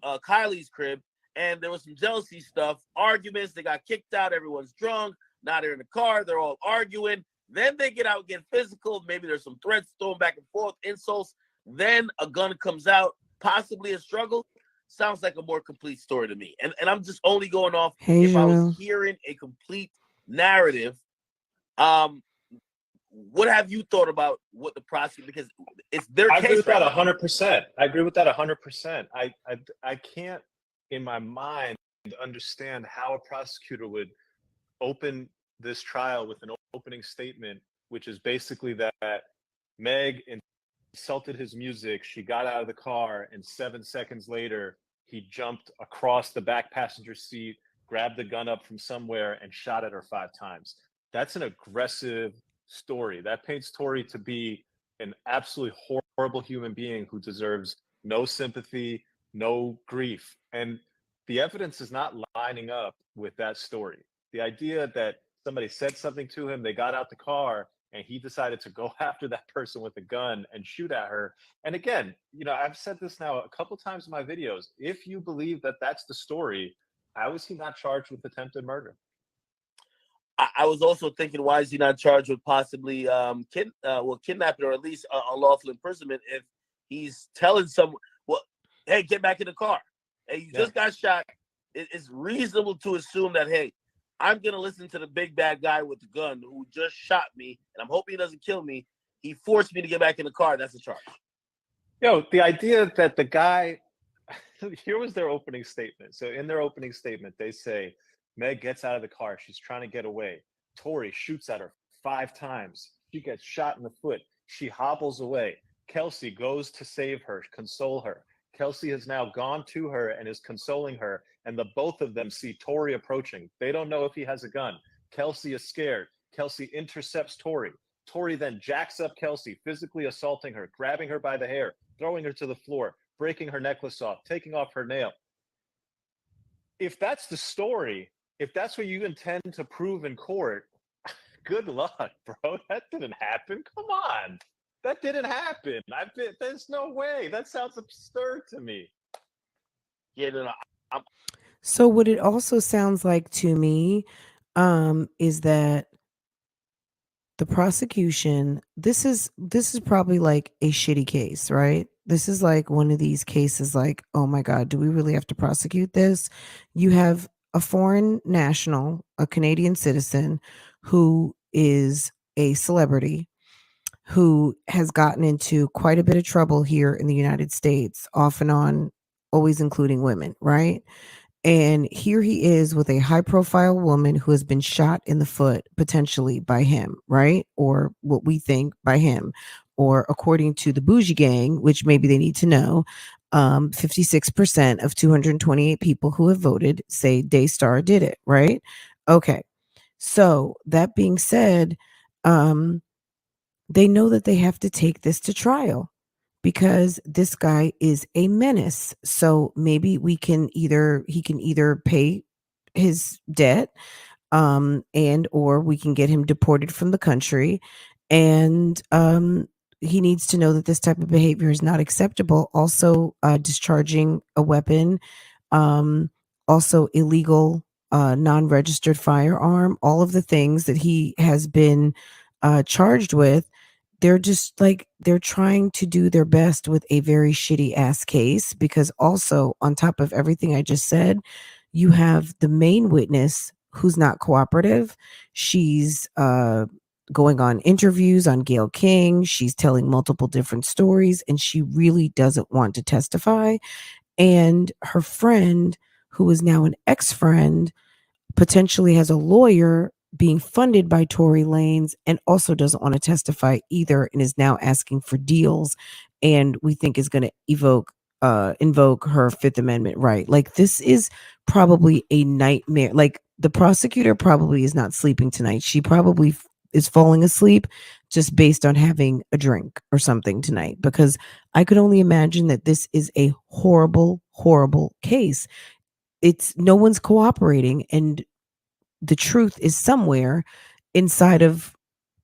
Kylie's crib, and there was some jealousy stuff, arguments, they got kicked out, everyone's drunk, now they're in the car, they're all arguing, then they get out and get physical, maybe there's some threats thrown back and forth, insults, then a gun comes out, possibly a struggle. Sounds like a more complete story to me. And I'm just only going off if I was hearing a complete narrative. What have you thought about what the prosecutor, because it's their case. I agree with that 100%. I agree with that 100%. I can't in my mind understand how a prosecutor would open this trial with an opening statement, which is basically that Meg insulted his music, she got out of the car, and 7 seconds later, he jumped across the back passenger seat, grabbed the gun up from somewhere, and shot at her 5 times. That's an aggressive story. That paints Tory to be an absolutely horrible human being who deserves no sympathy, no grief. And the evidence is not lining up with that story. The idea that somebody said something to him, they got out the car, and he decided to go after that person with a gun and shoot at her. And again, I've said this now a couple times in my videos. If you believe that that's the story, how is he not charged with attempted murder? I was also thinking, why is he not charged with possibly kidnapping, or at least unlawful imprisonment, if he's telling someone, well, hey, get back in the car. Hey, you just got shot. It's reasonable to assume that, hey, I'm going to listen to the big bad guy with the gun who just shot me, and I'm hoping he doesn't kill me. He forced me to get back in the car. That's a charge. The idea that the guy, here was their opening statement. So in their opening statement, they say, Meg gets out of the car. She's trying to get away. Tory shoots at her 5 times. She gets shot in the foot. She hobbles away. Kelsey goes to save her, console her. Kelsey has now gone to her and is consoling her, and the both of them see Tory approaching. They don't know if he has a gun. Kelsey is scared. Kelsey intercepts Tory. Tory then jacks up Kelsey, physically assaulting her, grabbing her by the hair, throwing her to the floor, breaking her necklace off, taking off her nail. If that's the story, if that's what you intend to prove in court, good luck, bro. That didn't happen. Come on. That didn't happen. There's no way. That sounds absurd to me. Yeah, no. So what it also sounds like to me is that the prosecution, this is probably like a shitty case, right? This is like one of these cases like, oh my God, do we really have to prosecute this? You have a foreign national, a Canadian citizen who is a celebrity who has gotten into quite a bit of trouble here in the United States off and on always including women, right? And here he is with a high profile woman who has been shot in the foot, potentially by him, right? Or what we think by him. Or according to the bougie gang, which maybe they need to know, 56% of 228 people who have voted say Daystar did it, right? Okay. So that being said, they know that they have to take this to trial because this guy is a menace. So maybe he can either pay his debt, and or we can get him deported from the country. And he needs to know that this type of behavior is not acceptable. Also, discharging a weapon, um, also illegal, non-registered firearm, all of the things that he has been charged with. They're just like they're trying to do their best with a very shitty ass case, because also on top of everything I just said, you have the main witness who's not cooperative. She's going on interviews on Gayle King. She's telling multiple different stories, and she really doesn't want to testify. And her friend, who is now an ex-friend, potentially has a lawyer being funded by Tory Lanez and also doesn't want to testify either, and is now asking for deals, and we think is going to invoke her Fifth Amendment right. Like, this is probably a nightmare. Like, the prosecutor probably is not sleeping tonight. She probably is falling asleep just based on having a drink or something tonight, because I could only imagine that this is a horrible, horrible case. It's no one's cooperating, and the truth is somewhere inside of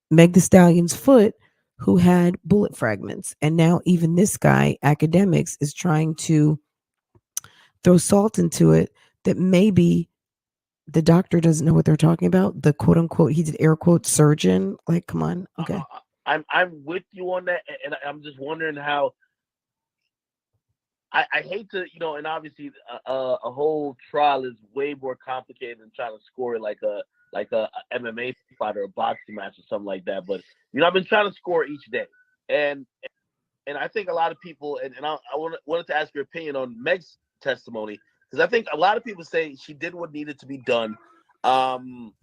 Meg Thee Stallion's foot, who had bullet fragments. And now even this guy, Academics, is trying to throw salt into it that maybe the doctor doesn't know what they're talking about. The quote unquote, he did air quote, surgeon. Like, come on. Okay. I'm with you on that, and I'm just wondering how. I hate to, and obviously a whole trial is way more complicated than trying to score like a MMA fight or a boxing match or something like that. But I've been trying to score each day, and I think a lot of people, and I wanted to ask your opinion on Meg's testimony, because I think a lot of people say she did what needed to be done.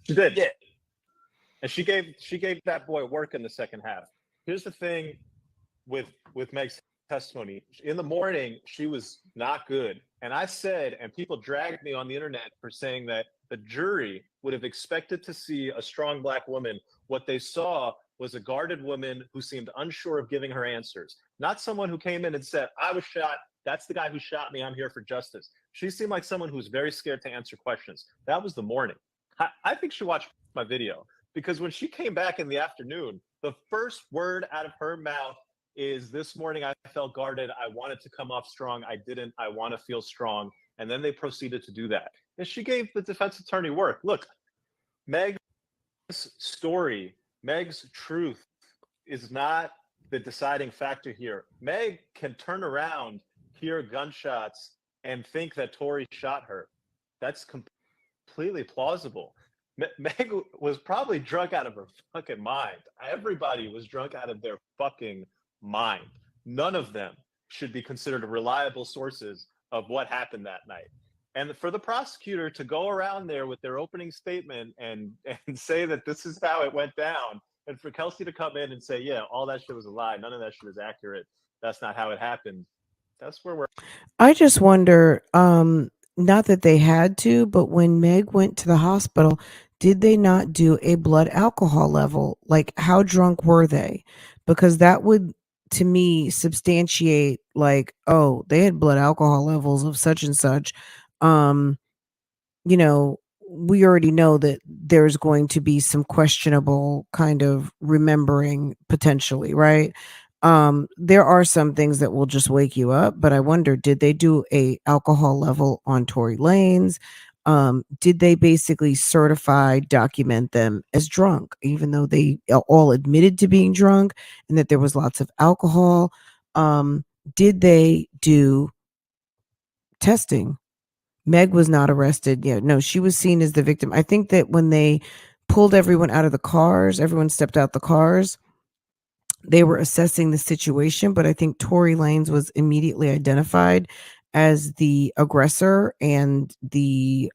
She did, yeah, and she gave that boy work in the second half. Here's the thing with Meg's testimony. In the morning, she was not good. And I said, and people dragged me on the internet for saying that the jury would have expected to see a strong Black woman. What they saw was a guarded woman who seemed unsure of giving her answers. Not someone who came in and said, I was shot. That's the guy who shot me. I'm here for justice. She seemed like someone who was very scared to answer questions. That was the morning. I think she watched my video, because when she came back in the afternoon, the first word out of her mouth is, this morning I felt guarded. I wanted to come off strong. I didn't. I want to feel strong. And then they proceeded to do that. And she gave the defense attorney work. Look, Meg's story, Meg's truth is not the deciding factor here. Meg can turn around, hear gunshots, and think that Tory shot her. That's completely plausible. Meg was probably drunk out of her fucking mind. Everybody was drunk out of their fucking mind. None of them should be considered reliable sources of what happened that night. And for the prosecutor to go around there with their opening statement and say that this is how it went down, and for Kelsey to come in and say, yeah, all that shit was a lie, none of that shit is accurate, that's not how it happened, that's where we're. I just wonder, not that they had to, but when Meg went to the hospital, did they not do a blood alcohol level? Like, how drunk were they? Because that would, to me, substantiate, like, oh, they had blood alcohol levels of such and such. We already know that there's going to be some questionable kind of remembering potentially, right? There are some things that will just wake you up, but I wonder, did they do a alcohol level on Tory Lanez? Did they basically document them as drunk, even though they all admitted to being drunk and that there was lots of alcohol? Did they do testing? Meg was not arrested. Yeah, no, she was seen as the victim. I think that when they pulled everyone out of the cars, everyone stepped out the cars, they were assessing the situation, but I think Tory Lanez was immediately identified as the aggressor and the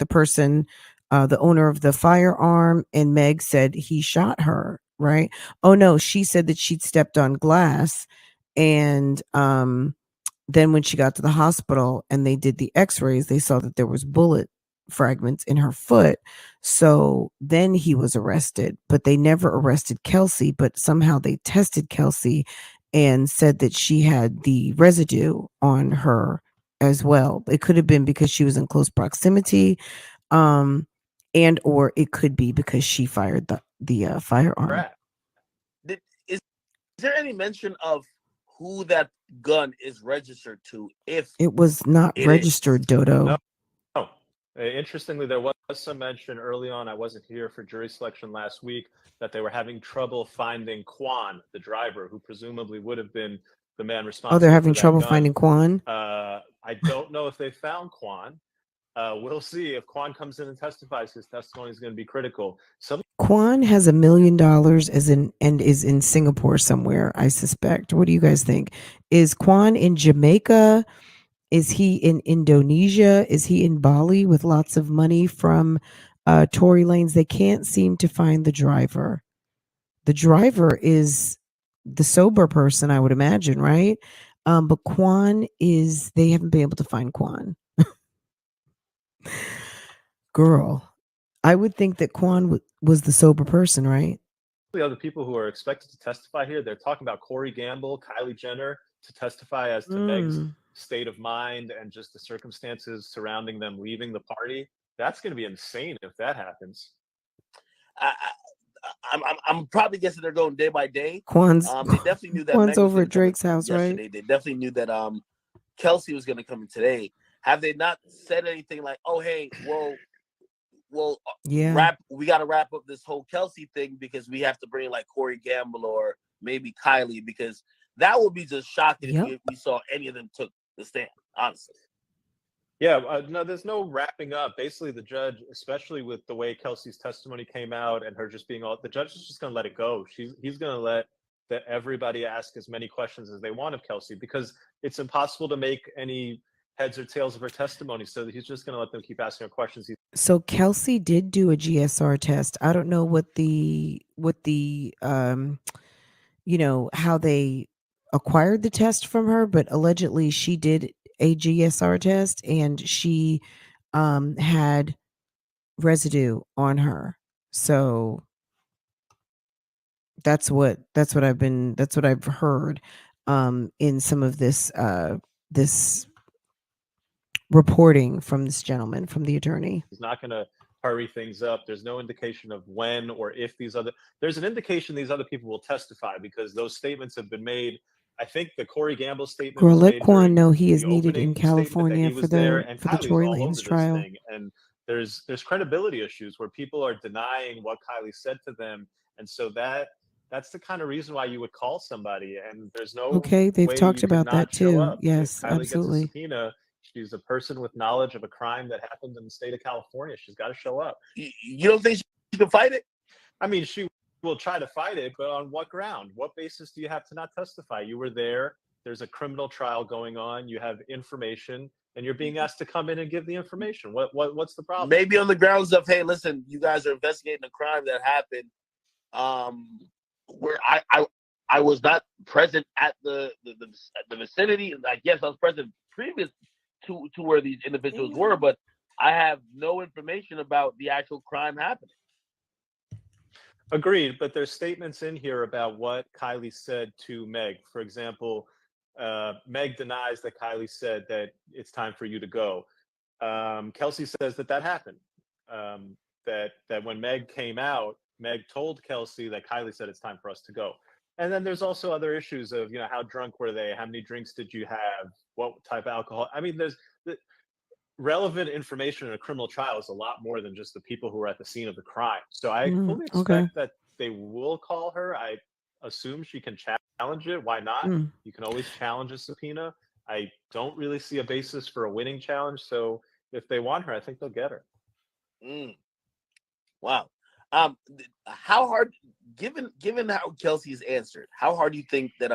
person, the owner of the firearm, and Meg said he shot her, right? Oh no, she said that she'd stepped on glass, and then when she got to the hospital and they did the x-rays, they saw that there was bullet fragments in her foot. So then he was arrested, but they never arrested Kelsey, but somehow they tested Kelsey and said that she had the residue on her as well. It could have been because she was in close proximity, and or it could be because she fired the firearm. Correct. Is there any mention of who that gun is registered to? If it was not registered, Dodo. No. Interestingly, there was some mention early on. I wasn't here for jury selection last week, that they were having trouble finding Quan, the driver, who presumably would have been the man responsible. Oh, they're having for that trouble gun. finding Quan? I don't know if they found Quan. We'll see. If Quan comes in and testifies, his testimony is going to be critical. Quan has $1 million and is in Singapore somewhere, I suspect. What do you guys think? Is Quan in Jamaica? Is he in Indonesia? Is he in Bali with lots of money from Tory Lanez? They can't seem to find the driver. The driver is the sober person, I would imagine, right? But Quan is, they haven't been able to find Quan. Girl, I would think that Quan was the sober person, right? The other people who are expected to testify here, they're talking about Corey Gamble, Kylie Jenner, to testify as to Meg's state of mind and just the circumstances surrounding them leaving the party. That's going to be insane if that happens. I'm probably guessing they're going day by day. Quan's, they definitely knew that Quan's over at Drake's house, yesterday. right? They definitely knew that Kelsey was going to come in today. Have they not said anything like, "Oh, hey, well, yeah, we got to wrap up this whole Kelsey thing because we have to bring like Corey Gamble or maybe Kylie," because that would be just shocking if we saw any of them took the stand, honestly. Yeah, no, there's no wrapping up. Basically, the judge, especially with the way Kelsey's testimony came out and her just being the judge is just going to let it go. He's going to let everybody ask as many questions as they want of Kelsey, because it's impossible to make any heads or tails of her testimony. So he's just going to let them keep asking her questions. So Kelsey did do a GSR test. I don't know what the how they acquired the test from her, but allegedly she did a GSR test and she had residue on her. So that's what I've heard in some of this this reporting from this gentleman, from the attorney. He's not going to hurry things up. There's no indication of when or if there's an indication these other people will testify because those statements have been made. I think the Corey Gamble statement. Girl, let Quan know he is needed in California for the Tory Lanez trial. And there's credibility issues where people are denying what Kylie said to them, and so that's the kind of reason why you would call somebody. And there's no they've talked about that too. Yes, if Kylie absolutely. Gets a subpoena, she's a person with knowledge of a crime that happened in the state of California. She's got to show up. You don't think she can fight it? I mean, she will try to fight it, but on what ground? What basis do you have to not testify? You were there. There's a criminal trial going on. You have information, and you're being asked to come in and give the information. What's the problem? Maybe on the grounds of, hey, listen, you guys are investigating a crime that happened, where I was not present at the vicinity. I guess I was present previous to where these individuals were, but I have no information about the actual crime happening. Agreed, but there's statements in here about what Kylie said to Meg. For example, Meg denies that Kylie said that it's time for you to go. Kelsey says that happened. That when Meg came out, Meg told Kelsey that Kylie said it's time for us to go. And then there's also other issues of, how drunk were they? How many drinks did you have? What type of alcohol? I mean, there's relevant information in a criminal trial is a lot more than just the people who were at the scene of the crime. So I fully expect that they will call her. I assume she can challenge it. Why not? You can always challenge a subpoena. I don't really see a basis for a winning challenge. So if they want her, I think they'll get her. Wow. How hard, given how Kelsey's answered, how hard do you think that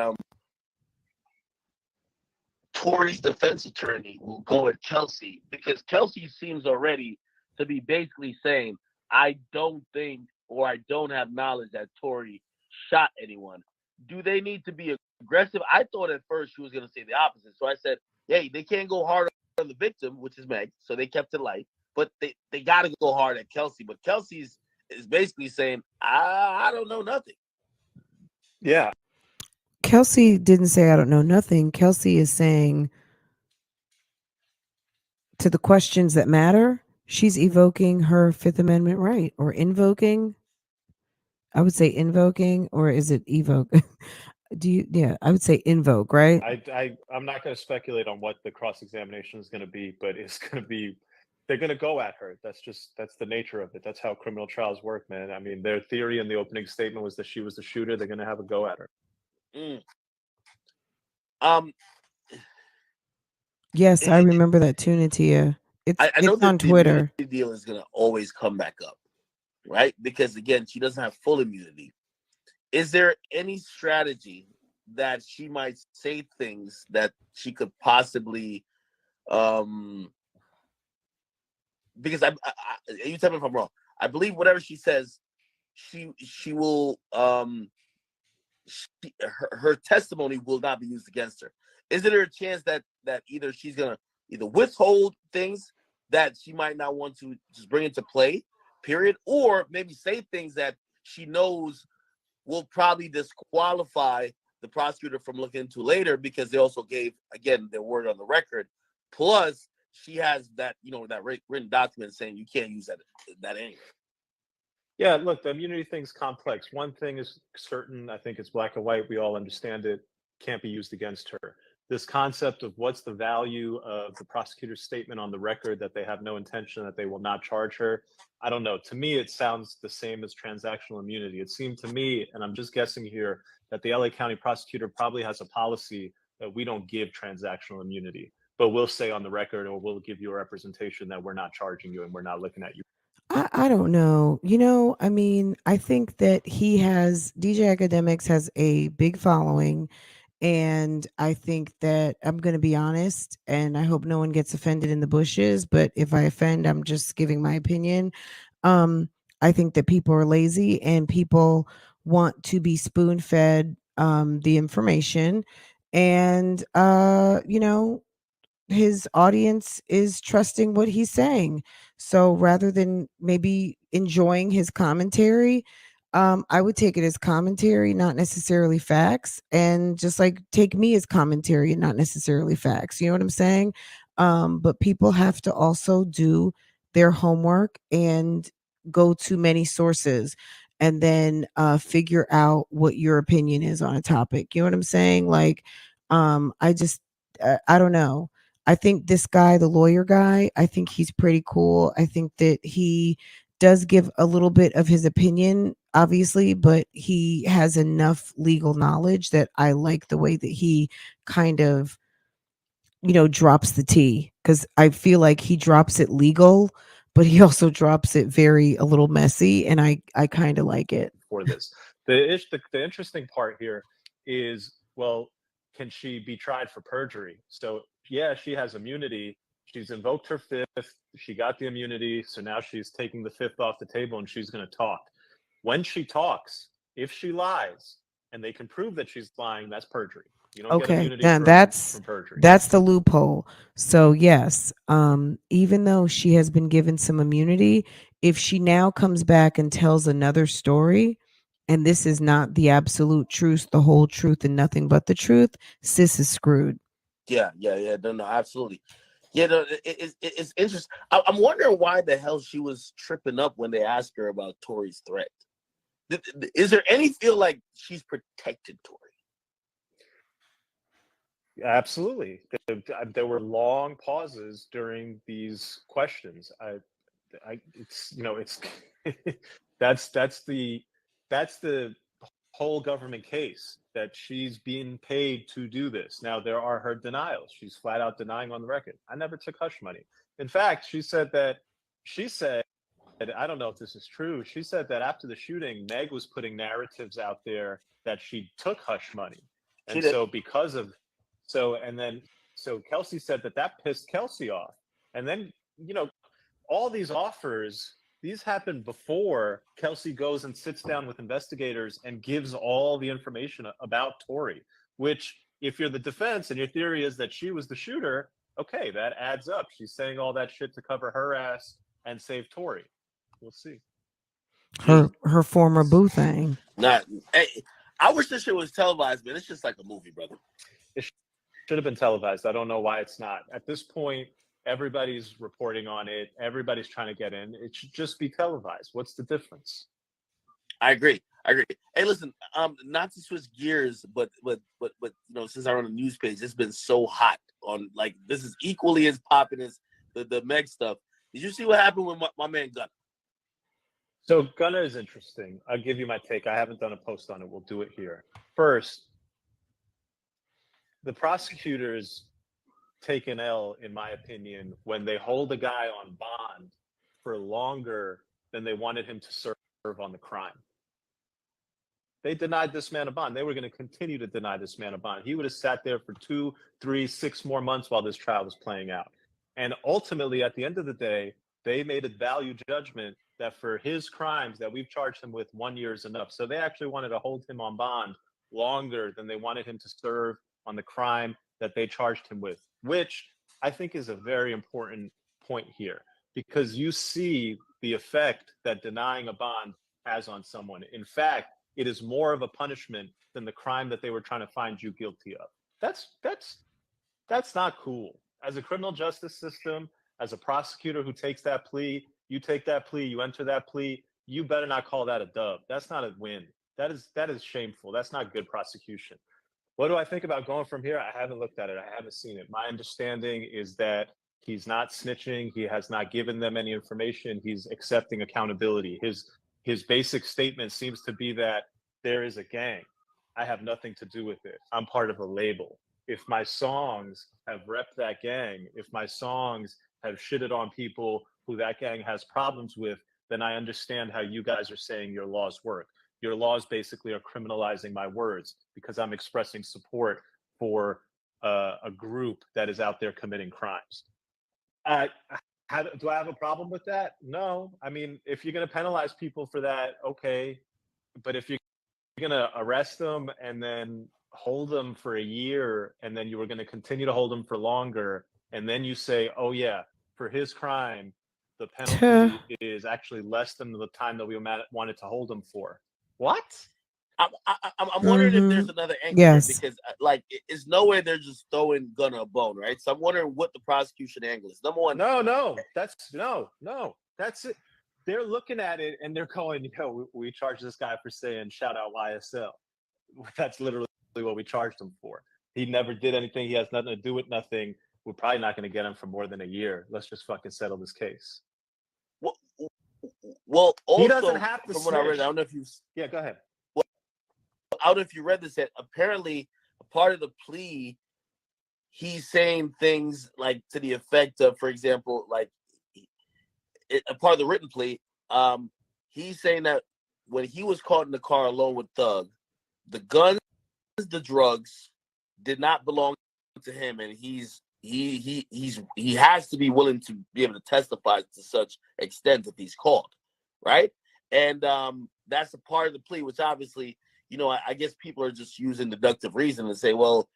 Tory's defense attorney will go at Kelsey, because Kelsey seems already to be basically saying, I don't think, or I don't have knowledge that Tory shot anyone. Do they need to be aggressive? I thought at first she was going to say the opposite. So I said, hey, they can't go hard on the victim, which is Meg. So they kept it light. But they got to go hard at Kelsey. But Kelsey's is basically saying, I don't know nothing. Yeah. Kelsey didn't say I don't know nothing. Kelsey is saying, to the questions that matter, she's evoking her Fifth Amendment right, or invoking. I would say invoking, or is it evoke? Yeah, I would say invoke, right? I'm not going to speculate on what the cross-examination is going to be, but it's going to be, they're going to go at her. That's the nature of it. That's how criminal trials work, man. I mean, their theory in the opening statement was that she was the shooter. They're going to have a go at her. Yes, I remember that too, Natia. I know it's that on the Twitter. immunity deal is going to always come back up, right? Because again, she doesn't have full immunity. Is there any strategy that she might say things that she could possibly, because you tell me if I'm wrong. I believe whatever she says, she will, her testimony will not be used against her. Is there a chance that either she's gonna either withhold things that she might not want to just bring into play, period, or maybe say things that she knows will probably disqualify the prosecutor from looking into later, because they also gave, again, their word on the record. Plus, she has that, that written document saying you can't use that anyway. Yeah, look, the immunity thing's complex. One thing is certain, I think it's black and white. We all understand it. Can't be used against her. This concept of what's the value of the prosecutor's statement on the record that they have no intention, that they will not charge her. I don't know. To me, it sounds the same as transactional immunity. It seemed to me, and I'm just guessing here, that the LA County prosecutor probably has a policy that we don't give transactional immunity, but we'll say on the record, or we'll give you a representation that we're not charging you and we're not looking at you. I don't know. I mean, I think that DJ Academics has a big following. And I think that I'm going to be honest, and I hope no one gets offended in the bushes. But if I offend, I'm just giving my opinion. I think that people are lazy and people want to be spoon fed the information. And, his audience is trusting what he's saying. So rather than maybe enjoying his commentary, I would take it as commentary, not necessarily facts, and just like take me as commentary and not necessarily facts. You know what I'm saying? But people have to also do their homework and go to many sources and then figure out what your opinion is on a topic. You know what I'm saying? Like, I don't know. I think this guy, the lawyer guy, I think he's pretty cool. I think that he does give a little bit of his opinion, obviously, but he has enough legal knowledge that I like the way that he kind of, drops the T, because I feel like he drops it legal, but he also drops it a little messy, and I kind of like it. For this, the interesting part here is, well, can she be tried for perjury? So yeah, she has immunity. She's invoked her fifth. She got the immunity. So now she's taking the fifth off the table and she's going to talk. When she talks, if she lies and they can prove that she's lying, that's perjury. You don't get immunity from perjury. That's the loophole. So yes, even though she has been given some immunity, if she now comes back and tells another story, and this is not the absolute truth, the whole truth, and nothing but the truth, sis is screwed. Yeah. No, absolutely. Yeah, no, it's interesting. I'm wondering why the hell she was tripping up when they asked her about Tory's threat. Is there any feel like she's protected Tory? Absolutely. There were long pauses during these questions. It's that's the whole government case, that she's being paid to do this. Now, there are her denials. She's flat out denying on the record, I never took hush money. In fact, she said, I don't know if this is true, she said that after the shooting, Meg was putting narratives out there that she took hush money. And so So Kelsey said that pissed Kelsey off. And then, all these offers, these happen before Kelsey goes and sits down with investigators and gives all the information about Tory, which, if you're the defense and your theory is that she was the shooter, okay, that adds up. She's saying all that shit to cover her ass and save Tory. We'll see. Her former boo thing. I wish this shit was televised, man. It's just like a movie, brother. It should have been televised. I don't know why it's not. At this point, everybody's reporting on it. Everybody's trying to get in. It should just be televised. What's the difference? I agree. Hey, listen, not to switch gears, but since I run a news page, it's been so hot on, like, this is equally as popping as the Meg stuff. Did you see what happened with my man Gunna? So Gunna is interesting. I'll give you my take. I haven't done a post on it. We'll do it here. First, the prosecutors take an L, in my opinion, when they hold a guy on bond for longer than they wanted him to serve on the crime. They denied this man a bond. They were going to continue to deny this man a bond. He would have sat there for 2, 3, 6 more months while this trial was playing out. And ultimately, at the end of the day, they made a value judgment that for his crimes that we've charged him with, 1 year is enough. So they actually wanted to hold him on bond longer than they wanted him to serve on the crime that they charged him with, which I think is a very important point here, because you see the effect that denying a bond has on someone. In fact, it is more of a punishment than the crime that they were trying to find you guilty of. That's not cool. As a criminal justice system, as a prosecutor who takes that plea, you take that plea, you enter that plea, you better not call that a dub. That's not a win. That is shameful. That's not good prosecution. What do I think about going from here? I haven't looked at it. I haven't seen it. My understanding is that he's not snitching. He has not given them any information. He's accepting accountability. His basic statement seems to be that there is a gang. I have nothing to do with it. I'm part of a label. If my songs have repped that gang, if my songs have shitted on people who that gang has problems with, then I understand how you guys are saying your laws work. Your laws basically are criminalizing my words because I'm expressing support for a group that is out there committing crimes. Do I have a problem with that? No. I mean, if you're going to penalize people for that, okay. But if you're going to arrest them and then hold them for a year, and then you were going to continue to hold them for longer, and then you say, oh yeah, for his crime, the penalty is actually less than the time that we wanted to hold him for. What? I'm wondering if there's another angle, yes, because like it's no way they're just throwing Gunna a bone, right? So I'm wondering what the prosecution angle is. Number one, no, that's it. They're looking at it and they're going, we charged this guy for saying shout out YSL. That's literally what we charged him for. He never did anything. He has nothing to do with nothing. We're probably not going to get him for more than a year. Let's just fucking settle this case. Well, also, he doesn't have to. From what I read, I don't know if you. Yeah, go ahead. Well, I don't know if you read this. That apparently, a part of the plea, he's saying things like to the effect of, for example, like a part of the written plea. He's saying that when he was caught in the car alone with Thug, the guns, the drugs, did not belong to him, and he has to be willing to be able to testify to such extent if he's called, right? And that's a part of the plea, which obviously, I guess people are just using deductive reason to say, well,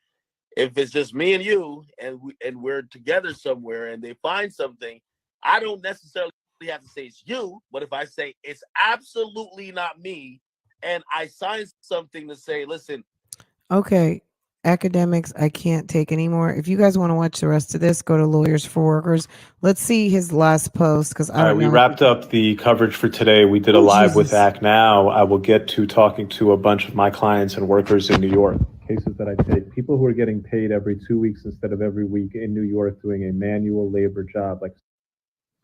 if it's just me and you and we're together somewhere and they find something, I don't necessarily have to say it's you, but if I say it's absolutely not me and I sign something to say, listen. Okay. Academics, I can't take anymore. If you guys want to watch the rest of this, go to Lawyers for Workers. Let's see his last post, because I don't know. We wrapped up the coverage for today. We did a live with Act Now. I will get to talking to a bunch of my clients and workers in New York. Cases that I take, people who are getting paid every 2 weeks instead of every week in New York doing a manual labor job.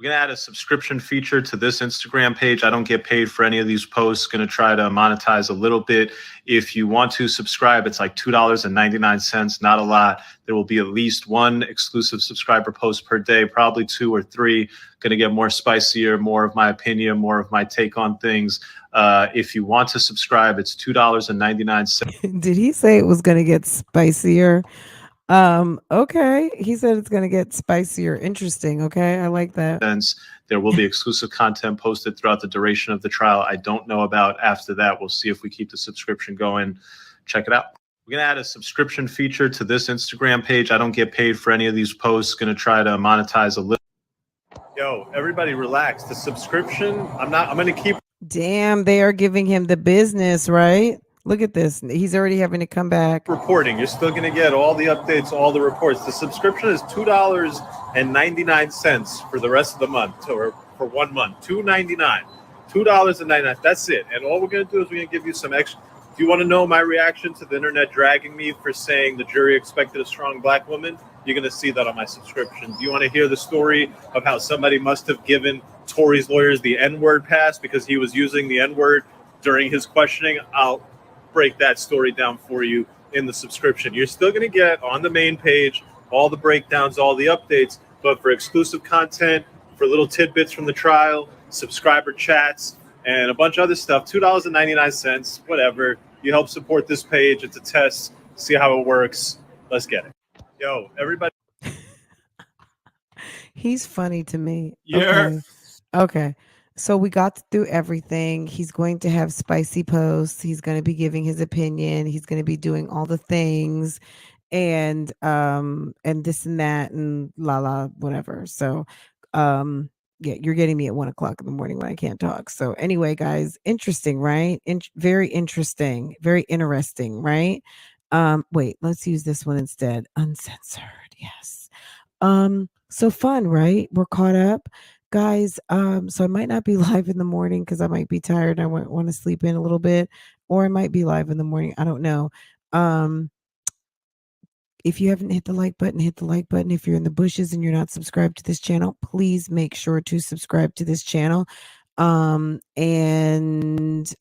We're going to add a subscription feature to this Instagram page. I don't get paid for any of these posts. Going to try to monetize a little bit. If you want to subscribe, it's like $2.99, not a lot. There will be at least one exclusive subscriber post per day, probably 2 or 3. Going to get more spicier, more of my opinion, more of my take on things. If you want to subscribe, it's $2.99. Did he say it was going to get spicier? Okay. He said it's gonna get spicier. Interesting. Okay, I like that. There will be exclusive content posted throughout the duration of the trial. I don't know about after that. We'll see if we keep the subscription going. Check it out. We're going to add a subscription feature to this Instagram page. I don't get paid for any of these posts. Going to try to monetize a little. Yo, everybody relax. The subscription, I'm going to keep Damn, they are giving him the business, right? Look at this. He's already having to come back. reporting. You're still going to get all the updates, all the reports. The subscription is $2.99 for the rest of the month, or for 1 month. $2.99. $2.99. That's it. And all we're going to do is we're going to give you some extra. If you want to know my reaction to the internet dragging me for saying the jury expected a strong black woman, you're going to see that on my subscription. Do you want to hear the story of how somebody must have given Tory's lawyers the N-word pass because he was using the N-word during his questioning? I'll break that story down for you in the subscription. You're still going to get on the main page all the breakdowns, all the updates, but for exclusive content, for little tidbits from the trial, subscriber chats, and a bunch of other stuff, $2.99, whatever. You help support this page. It's a test. See how it works. Let's get it. Yo, everybody. He's funny to me. Yeah. Okay. So we got through everything. He's going to have spicy posts. He's going to be giving his opinion. He's going to be doing all the things and this and that and whatever. So yeah, you're getting me at 1:00 in the morning when I can't talk. So anyway, guys, interesting, right? Very interesting, very interesting, right? Wait, let's use this one instead. Uncensored, yes. So fun, right? We're caught up, guys. So I might not be live in the morning because I might be tired and I want to sleep in a little bit, or I might be live in the morning. I don't know. If you haven't hit the like button, hit the like button. If you're in the bushes and you're not subscribed to this channel, please make sure to subscribe to this channel. And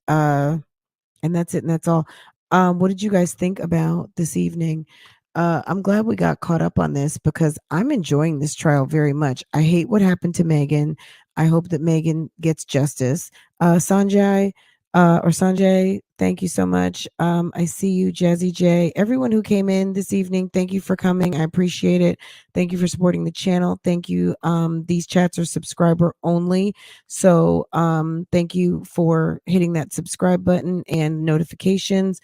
that's it, and that's all. What did you guys think about this evening? I'm glad we got caught up on this because I'm enjoying this trial very much. I hate what happened to Megan. I hope that Megan gets justice. Sanjay, thank you so much. I see you, Jazzy J. Everyone who came in this evening, thank you for coming. I appreciate it. Thank you for supporting the channel. Thank you. These chats are subscriber only. So thank you for hitting that subscribe button and notifications.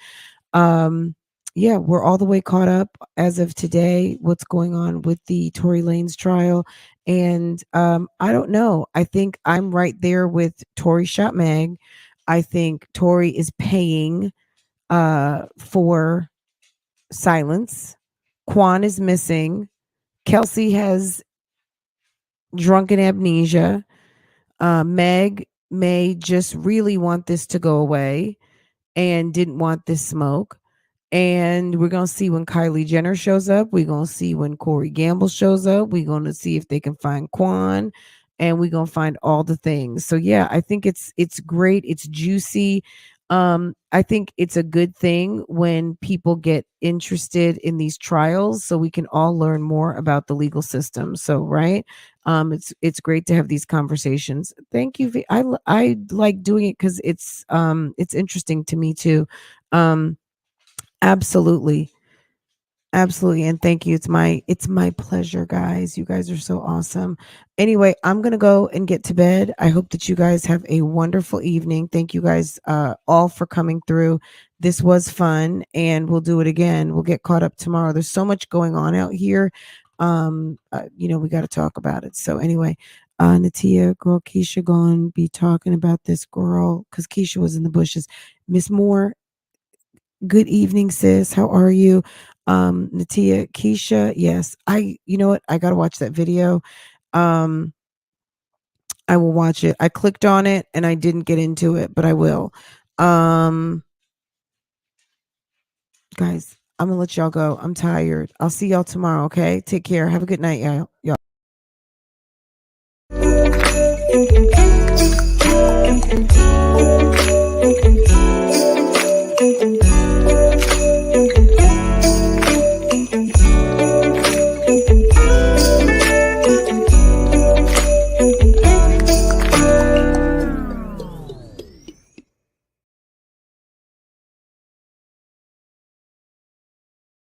Yeah, we're all the way caught up as of today. What's going on with the Tory Lanez trial? And I don't know. I think I'm right there with Tory Shot Mag. I think Tory is paying for silence. Quan is missing. Kelsey has drunken amnesia. Meg may just really want this to go away and didn't want this smoke. And we're going to see when Kylie Jenner shows up. We're going to see when Corey Gamble shows up. We're going to see if they can find Quan, and we're going to find all the things. So yeah, I think it's great. It's juicy. I think it's a good thing when people get interested in these trials so we can all learn more about the legal system. So, right. It's great to have these conversations. Thank you. I like doing it because it's interesting to me too. Absolutely. Absolutely. And thank you. It's my pleasure, guys. You guys are so awesome. Anyway, I'm going to go and get to bed. I hope that you guys have a wonderful evening. Thank you guys all for coming through. This was fun and we'll do it again. We'll get caught up tomorrow. There's so much going on out here. We got to talk about it. So anyway, Natia, girl, Keisha gonna be talking about this girl because Keisha was in the bushes. Miss Moore, good evening, sis. How are you? Natia, Keisha, yes. You know what? I gotta watch that video. I will watch it. I clicked on it and I didn't get into it, but I will. Guys, I'm gonna let y'all go. I'm tired. I'll see y'all tomorrow, okay? Take care. Have a good night, y'all.